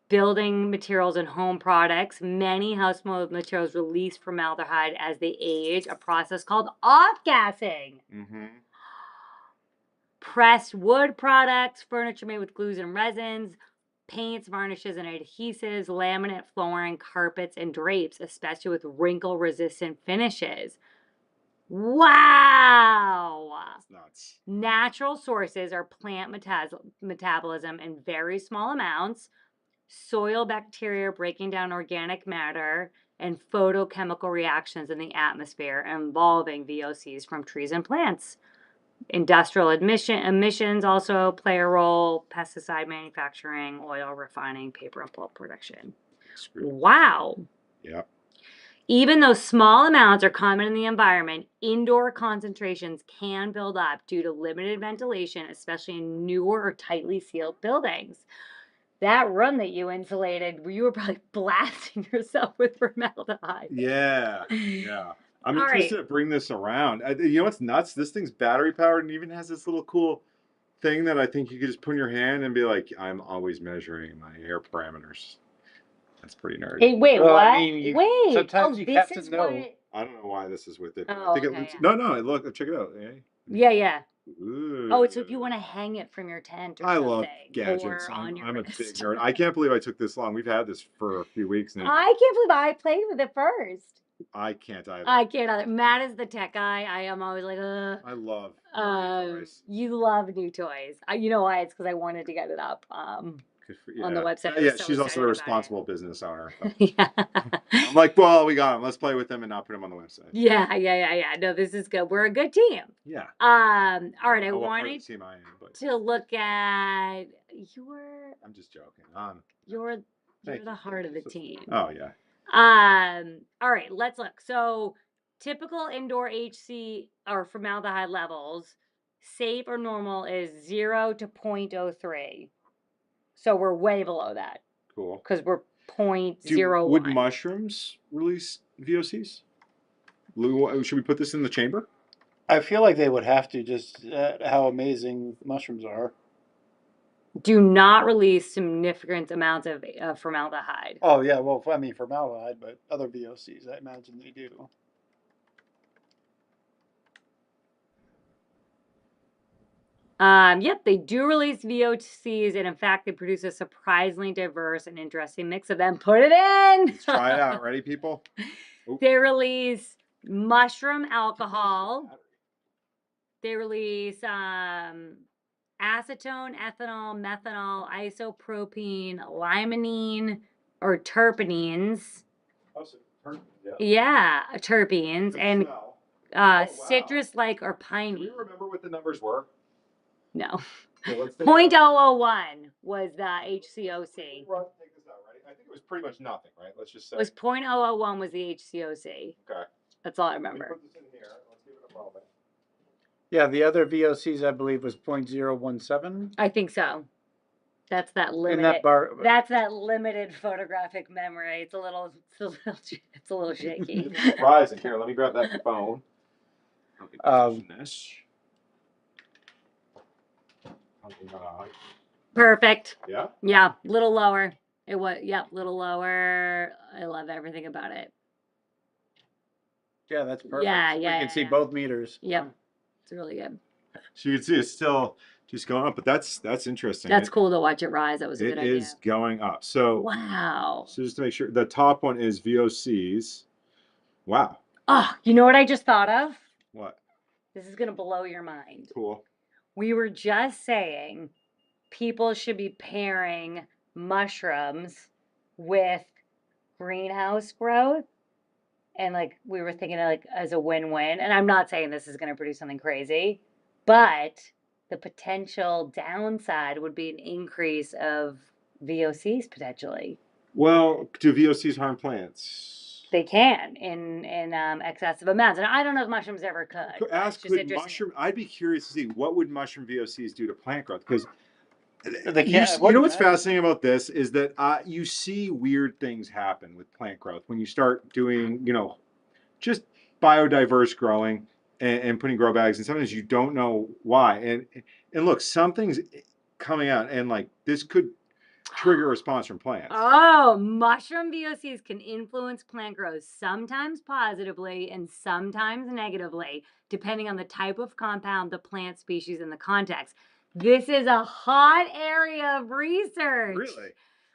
S3: Building materials and home products, many household materials release formaldehyde as they age, a process called off-gassing.
S1: Mm-hmm.
S3: Pressed wood products, furniture made with glues and resins, paints, varnishes, and adhesives, laminate flooring, carpets, and drapes, especially with wrinkle-resistant finishes. Wow!
S1: That's nuts.
S3: Natural sources are plant metabolism in very small amounts, soil bacteria breaking down organic matter, and photochemical reactions in the atmosphere involving VOCs from trees and plants. Industrial emissions also play a role, pesticide manufacturing, oil refining, paper and pulp production. Wow.
S1: Yep.
S3: Even though small amounts are common in the environment, indoor concentrations can build up due to limited ventilation, especially in newer or tightly sealed buildings. That room that you insulated, you were probably blasting yourself with formaldehyde.
S1: Yeah. Yeah. I'm
S3: All
S1: interested
S3: right.
S1: to bring this around. You know what's nuts? This thing's battery powered and even has this little cool thing that I think you could just put in your hand and be like, I'm always measuring my air parameters. That's pretty nerdy.
S3: Hey, wait,
S2: Well, I
S3: what?
S2: mean,
S3: Wait.
S2: sometimes
S3: Oh,
S2: you
S3: this
S2: have to
S3: is
S2: know.
S3: what.
S1: I don't know why this is with it. But I
S3: Oh,
S1: think
S3: okay.
S1: it looks.
S3: Yeah.
S1: No, look, check it out.
S3: Yeah, yeah.
S1: Ooh.
S3: Oh, it's if you want to hang it from your tent or
S1: I
S3: something.
S1: love gadgets.
S3: Or on your
S1: I'm a big
S3: wrist.
S1: nerd. I can't believe I took this long. We've had this for a few weeks now.
S3: I can't believe I played with it first.
S1: I can't either.
S3: I can't either. Matt is the tech guy. I am always like,
S1: I love nerdy toys.
S3: you love new toys. You know why? It's because I wanted to get it up
S1: Good for,
S3: on the website. I
S1: Yeah,
S3: was so
S1: she's also
S3: excited
S1: a
S3: about
S1: responsible business owner. So.
S3: it. Yeah.
S1: I'm like, well, we got them. Let's play with them and not put them on the website.
S3: Yeah. No, this is good. We're a good team.
S1: Yeah.
S3: All right. I
S1: Oh, what part of
S3: wanted
S1: the team I am, but
S3: to look at your.
S1: I'm just joking.
S3: You're
S1: Thank
S3: the
S1: you.
S3: heart of the team.
S1: Oh yeah.
S3: All right, let's look. So typical indoor HC or formaldehyde levels, safe or normal is 0 to 0.03. So we're way below that
S1: Cool.
S3: because we're 0.01.
S1: Would mushrooms release VOCs? Should we put this in the chamber?
S2: I feel like they would have to, just how amazing mushrooms are.
S3: Do not release significant amounts of formaldehyde.
S2: Oh yeah, well, I mean formaldehyde, but other VOCs, I imagine they do.
S3: Yep, they do release VOCs, and in fact, they produce a surprisingly diverse and interesting mix of them. Put it in.
S1: Let's try it out. Ready, people? Oop.
S3: They release mushroom alcohol. They release acetone, ethanol, methanol, isopropene, limonene, or terpenes.
S1: Oh, so terpenes, yeah.
S3: Yeah, terpenes, and
S1: Wow.
S3: citrus-like or
S1: Do
S3: piney.
S1: we remember what the numbers were?
S3: No.
S1: Okay, let's take
S3: 0.001 was the HCOC.
S1: Take this out, ready? I think it was pretty much nothing, right? Let's just say.
S3: Was 0.001 was the HCOC.
S1: Okay.
S3: That's all I
S1: Let me
S3: remember.
S1: put this in here. Let's give it a moment.
S2: Yeah, the other VOCs I believe was 0.017.
S3: I think so. That's that
S2: In
S3: limited.
S2: that bar.
S3: That's that limited photographic memory. It's a little shaky.
S1: It's surprising. Here, let me grab that phone. This.
S3: Perfect.
S1: Yeah.
S3: Yeah, little lower. It was. Yep, little lower. I love everything about it.
S2: Yeah, that's perfect.
S3: Yeah,
S2: We can see both meters.
S3: Yep, it's really good.
S1: So you can see it's still just going up, but that's interesting.
S3: That's cool to watch it rise. That was a good idea.
S1: It is going up. So
S3: wow.
S1: So just to make sure, the top one is VOCs. Wow.
S3: Oh, you know what I just thought of?
S1: What?
S3: This is gonna blow your mind.
S1: Cool.
S3: We were just saying people should be pairing mushrooms with greenhouse growth. And like we were thinking like as a win-win. And I'm not saying this is going to produce something crazy, but the potential downside would be an increase of VOCs potentially.
S1: Well, do VOCs harm plants?
S3: They can in excessive amounts, and I don't know if mushrooms ever could.
S1: Could
S3: But it's
S1: ask,
S3: just
S1: could
S3: interesting.
S1: mushroom? I'd be curious to see what would mushroom VOCs do to plant growth because
S2: They
S1: you,
S2: can't.
S1: you know
S2: wouldn't
S1: what's
S2: matter.
S1: fascinating about this is that you see weird things happen with plant growth when you start doing, just biodiverse growing and putting grow bags, and sometimes you don't know why. And look, something's coming out, and like this could trigger a response from plants.
S3: Oh, mushroom VOCs can influence plant growth, sometimes positively and sometimes negatively, depending on the type of compound, the plant species, and the context. This is a hot area of research.
S1: Really?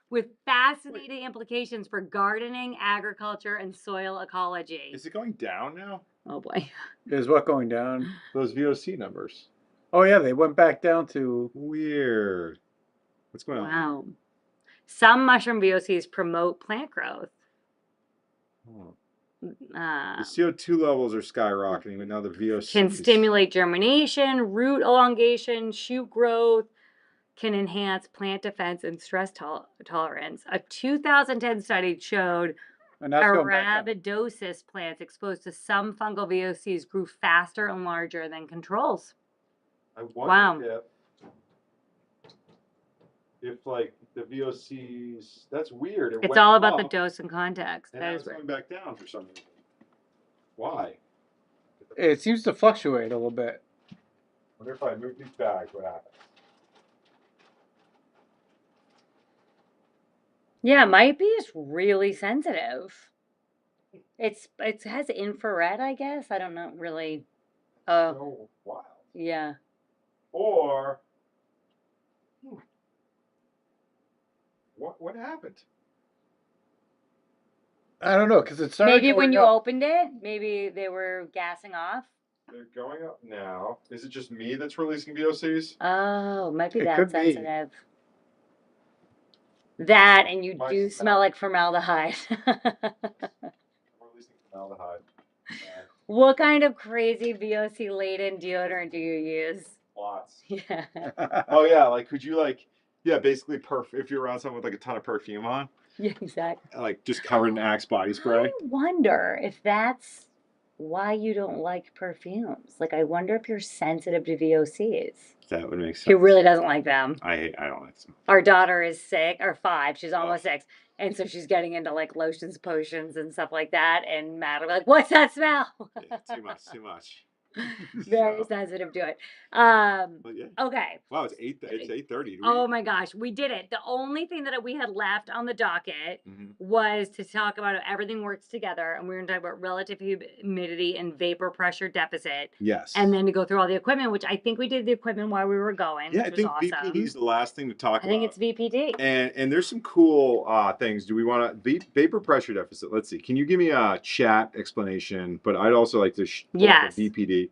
S3: With fascinating implications for gardening, agriculture, and soil ecology.
S1: Is it going down now?
S3: Oh boy.
S2: Is what going down?
S1: Those VOC numbers.
S2: Oh yeah, they went back down to.
S1: Weird. What's going on?
S3: Wow. Some mushroom VOCs promote plant growth.
S1: Oh.
S3: Uh,
S1: The CO2 levels are skyrocketing, but now the VOC
S3: can stimulate germination, root elongation, shoot growth, can enhance plant defense and stress tolerance. A 2010 study showed
S2: And that's going back up.
S3: Arabidopsis plants exposed to some fungal VOCs grew faster and larger than controls.
S1: I
S3: Wow.
S1: wonder if like the VOCs, that's weird. It
S3: It's
S1: went
S3: all about the
S1: up,
S3: dose and context.
S1: and
S3: That
S1: now
S3: is
S1: it's
S3: weird.
S1: going back down for some reason. Why?
S2: It seems to fluctuate a little bit.
S1: Wonder if I move these bags, what happens?
S3: Yeah, it might be just really sensitive. It has infrared, I guess. I don't know really. Oh,
S1: So wild.
S3: yeah.
S1: Or what happened?
S2: I don't know because it started.
S3: Maybe when
S2: going
S3: you
S2: up.
S3: opened it, maybe they were gassing off.
S1: They're going up now. Is it just me that's releasing VOCs?
S3: Oh, might be
S2: It
S3: that
S2: could be.
S3: sensitive. That and you
S1: My
S3: do
S1: smell.
S3: smell like formaldehyde.
S1: I'm releasing formaldehyde.
S3: What kind of crazy VOC laden deodorant do you use?
S1: Lots.
S3: Yeah.
S1: Oh yeah, like could you basically if you're around someone with like a ton of perfume on,
S3: Yeah, exactly.
S1: like just covered in Axe body spray.
S3: I wonder if that's why you don't like perfumes. Like, I wonder if you're sensitive to VOCs.
S1: That would make sense.
S3: He really doesn't like them.
S1: I don't like them.
S3: Our daughter is 6 or 5. She's almost 6. And so she's getting into like lotions, potions, and stuff like that. And Matt will be like, "What's that smell?"
S1: Yeah, too much.
S3: Very
S1: So,
S3: sensitive to it.
S1: but yeah.
S3: Okay.
S1: Wow, it's 8:30.
S3: Oh my gosh, we did it. The only thing that we had left on the docket
S1: Mhm.
S3: was to talk about how everything works together, and we were going to talk about relative humidity and vapor pressure deficit,
S1: Yes.
S3: and then to go through all the equipment, which I think we did the equipment while we were going,
S1: Yeah, I
S3: which was
S1: think
S3: awesome.
S1: VPD is the last thing to talk
S3: I
S1: about.
S3: think it's VPD.
S1: And there's some cool things. Do we want to vapor pressure deficit? Let's see. Can you give me a chat explanation? But I'd also like to
S3: Yes.
S1: the VPD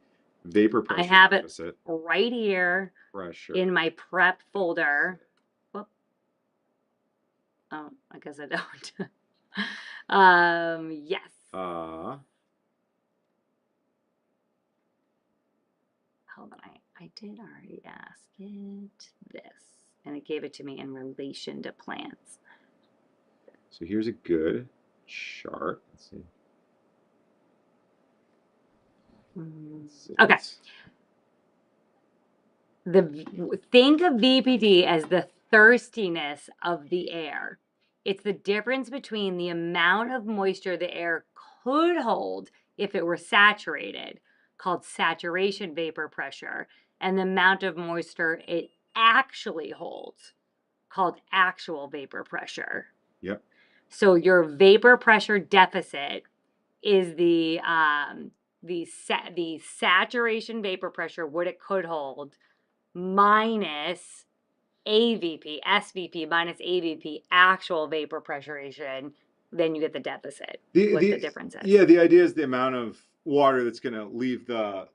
S1: vapor pressure
S3: I have
S1: deficit.
S3: it right here
S1: Pressure
S3: in my prep folder. Whoop. Oh, I guess I don't. Yes. Hold on, I did already ask it this, and it gave it to me in relation to plants.
S1: So here's a good chart. Let's see.
S3: Okay. Think of VPD as the thirstiness of the air. It's the difference between the amount of moisture the air could hold if it were saturated, called saturation vapor pressure, and the amount of moisture it actually holds, called actual vapor pressure.
S1: Yep.
S3: So your vapor pressure deficit is the saturation vapor pressure, what it could hold, minus AVP, SVP minus AVP, actual vapor pressurization, then you get the deficit. What the difference is.
S1: Yeah, the idea is the amount of water that's going to leave the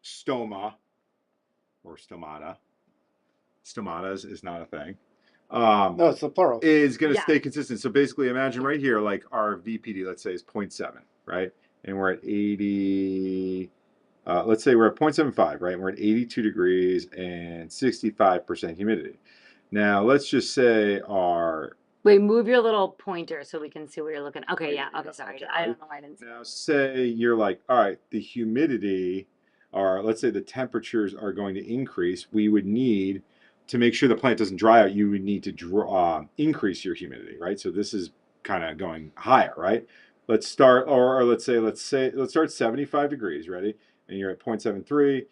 S1: stoma or stomata. Stomatas is not a thing.
S2: No, it's the plural.
S1: Is going to
S3: Yeah.
S1: stay consistent. So basically, imagine right here, like our VPD, let's say is 0.7, right? And we're at 80. Let's say we're at 0.75, right? And we're at 82 degrees and 65% humidity. Now, let's just say our
S3: Wait, move your little pointer so we can see where you're looking. Okay,
S1: Right
S3: yeah.
S1: here,
S3: Okay,
S1: that's
S3: sorry.
S1: okay,
S3: I
S1: right?
S3: don't know why I didn't see.
S1: Now, say you're like, all right, the humidity, or let's say the temperatures are going to increase. We would need to make sure the plant doesn't dry out. You would need to increase your humidity, right? So this is kind of going higher, right? Let's start, or let's start 75 degrees, ready? And you're at 0.73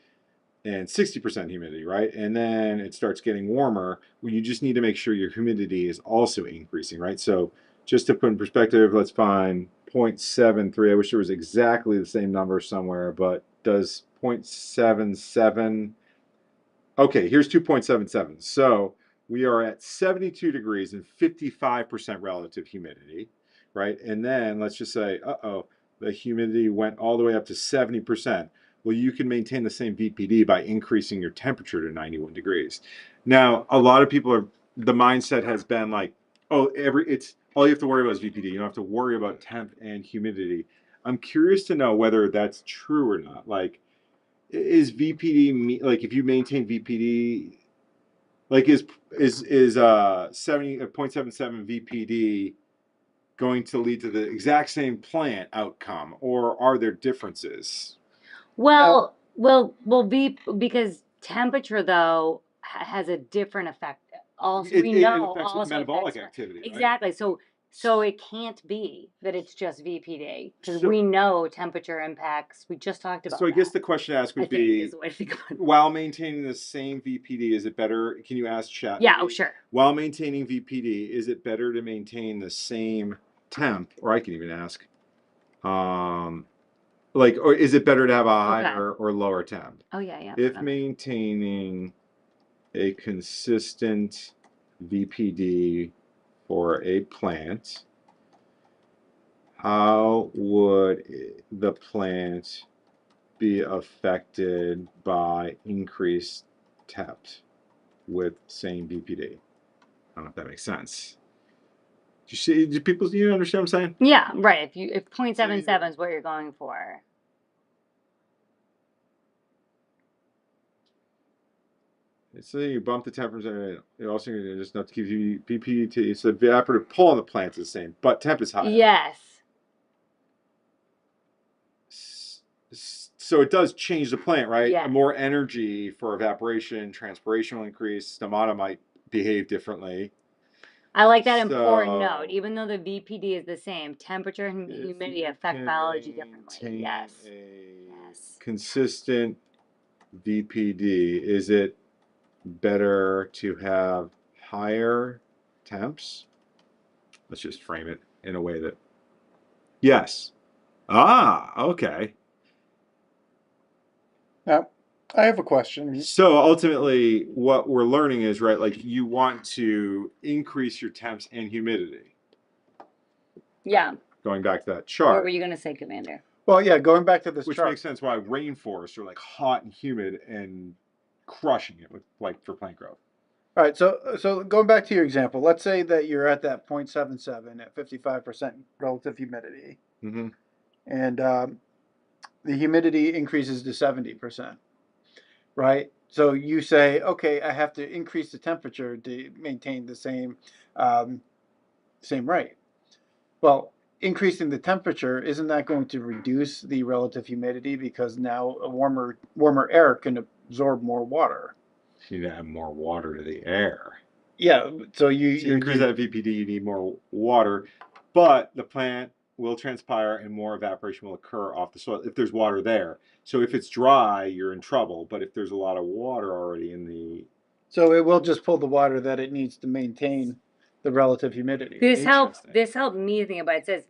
S1: and 60% humidity, right? And then it starts getting warmer. Well, you just need to make sure your humidity is also increasing, right? So just to put in perspective, let's find 0.73. I wish there was exactly the same number somewhere, but does 0.77? Okay, here's 2.77. So we are at 72 degrees and 55% relative humidity, right? And then let's just say, the humidity went all the way up to 70%. Well, you can maintain the same VPD by increasing your temperature to 91 degrees. Now, a lot of people the mindset has been like, it's all you have to worry about is VPD. You don't have to worry about temp and humidity. I'm curious to know whether that's true or not. Like, is VPD like if you maintain VPD, like is 70.77 VPD going to lead to the exact same plant outcome, or are there differences?
S3: Because temperature though has a different effect. Also, we
S1: It
S3: know
S1: affects
S3: also
S1: metabolic
S3: affects
S1: activity, right?
S3: exactly. So it can't be that it's just VPD because
S1: So
S3: we know temperature impacts. We just talked
S1: so
S3: about
S1: I guess
S3: that.
S1: the question to ask
S3: I
S1: would
S3: think is
S1: be,
S3: the way to think about it.
S1: while maintaining the same VPD, is it better? Can you ask chat
S3: Yeah. Oh,
S1: maybe?
S3: sure.
S1: While maintaining VPD, is it better to maintain the same temp? Or I can even ask, um, like, or is it better to have a
S3: Okay.
S1: higher or lower temp?
S3: Oh yeah, yeah.
S1: If maintaining a consistent VPD for a plant, how would the plant be affected by increased temps with same VPD? I don't know if that makes sense. Do you see? Do you understand what I'm saying?
S3: Yeah. Right. If 0.77 is what you're going for.
S1: So you bump the temperature. You're also going to just not to keep you VPD. So the evaporative pull on the plant is the same, but temp is higher.
S3: Yes.
S1: So it does change the plant, right?
S3: Yes.
S1: More energy for evaporation, transpiration will increase. Stomata might behave differently.
S3: I like that important note.
S1: So
S3: Even though the VPD is the same, temperature and
S1: if
S3: humidity
S1: you
S3: affect
S1: can
S3: biology differently.
S1: maintain
S3: Yes.
S1: a
S3: Yes.
S1: consistent VPD, is it better to have higher temps? Let's just frame it in a way that, yes. Okay.
S2: Now, I have a question.
S1: So ultimately, what we're learning is, right, like you want to increase your temps and humidity.
S3: Yeah.
S1: Going back to that
S3: What
S1: chart,
S3: were you going to say, Commander?
S2: Well, yeah, going back to this
S1: which
S2: chart.
S1: makes sense why rainforests are like hot and humid and crushing it with like for plant growth.
S2: All right, so going back to your example, let's say that you're at that 0.77 at 55% relative humidity,
S1: Mm-hmm.
S2: and the humidity increases to 70%, right? So you say, okay, I have to increase the temperature to maintain the same rate. Well, increasing the temperature, isn't that going to reduce the relative humidity because now a warmer air can absorb more water?
S1: You need to add more water to the air.
S2: Yeah, so
S1: To increase that VPD, you need more water, but the plant will transpire and more evaporation will occur off the soil if there's water there. So if it's dry, you're in trouble. But if there's a lot of water already in the,
S2: so it will just pull the water that it needs to maintain the relative humidity.
S3: This helped.
S1: Interesting.
S3: This helped me think about it. It says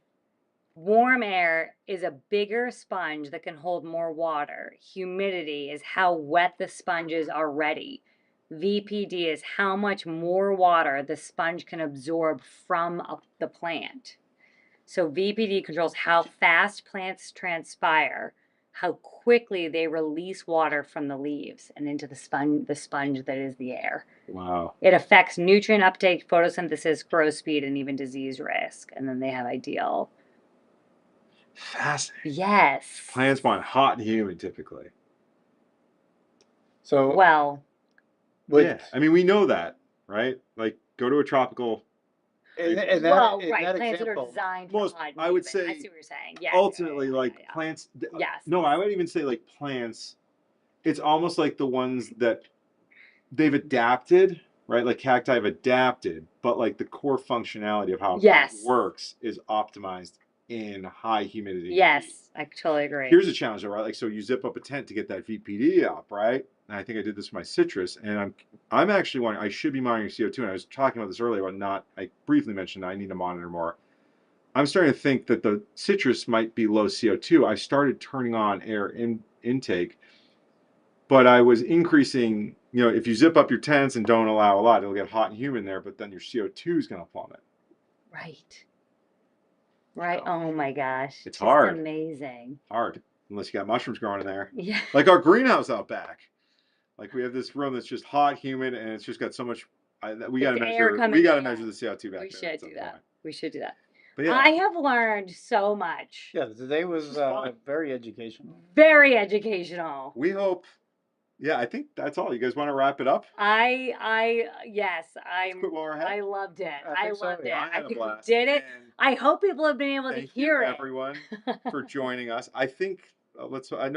S3: warm air is a bigger sponge that can hold more water. Humidity is how wet the sponge is already. VPD is how much more water the sponge can absorb from the plant. So VPD controls how fast plants transpire, how quickly they release water from the leaves and into the sponge that is the air.
S1: Wow.
S3: It affects nutrient uptake, photosynthesis, growth speed, and even disease risk. And then they have ideal.
S1: Fascinating.
S3: Yes.
S1: Plants want hot and humid typically.
S2: So
S3: Well,
S2: with
S1: Yeah, I mean we know that, right? Like go to a tropical
S2: And
S3: Well,
S2: in
S3: right,
S2: that
S3: plants that are
S2: example,
S3: designed for
S1: Most,
S3: hot
S1: I would
S3: movement. I
S1: say,
S3: see what you're saying. Yeah.
S1: ultimately,
S3: yeah,
S1: like
S3: yeah.
S1: plants.
S3: Yes.
S1: No, I would even say like plants. It's almost like the ones that they've adapted, right? Like cacti have adapted, but like the core functionality of how
S3: Yes.
S1: it works is optimized in high humidity.
S3: Yes, I totally agree.
S1: Here's a challenge, though, right? Like, so you zip up a tent to get that VPD up, right? And I think I did this for my citrus, and I'm actually wondering, I should be monitoring CO2, and I was talking about this earlier about not. I briefly mentioned I need to monitor more. I'm starting to think that the citrus might be low CO2. I started turning on air intake, but I was increasing. You know, if you zip up your tents and don't allow a lot, it'll get hot and humid there, but then your CO2 is going to plummet.
S3: Right. Right.
S1: So,
S3: Oh my gosh.
S1: it's
S3: Just
S1: hard.
S3: amazing.
S1: Hard, unless you got mushrooms growing in there.
S3: Yeah.
S1: Like our greenhouse out back. Like we have this room that's just hot, humid, and it's just got so much. We got to
S3: air
S1: measure.
S3: coming
S1: We got to
S3: in.
S1: measure the CO2 back
S3: We
S1: there.
S3: should
S1: at
S3: do
S1: some
S3: that.
S1: point.
S3: We should do that.
S1: But yeah,
S3: I have learned so much.
S2: yeah, today was
S1: fun.
S2: very educational.
S3: Very educational.
S1: we hope. Yeah, I think that's all. You guys want to wrap it up?
S3: Yes,
S1: Let's quit while we're ahead.
S3: I loved it.
S2: I
S3: I
S2: think so,
S3: loved it.
S2: yeah.
S1: I had
S3: I
S1: a
S3: think we
S1: blast.
S3: did it.
S1: And
S3: I hope people have been able to
S1: thank
S3: hear
S1: you,
S3: it.
S1: everyone, for joining us. I think no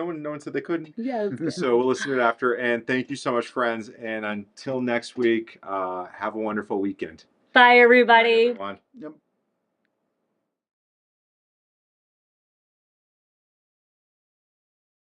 S1: one said they couldn't.
S3: Yeah. That's good.
S1: So we'll listen to it after. And thank you so much, friends. And until next week, have a wonderful weekend.
S3: Bye,
S1: Bye,
S3: everybody.
S1: everyone.
S2: Yep.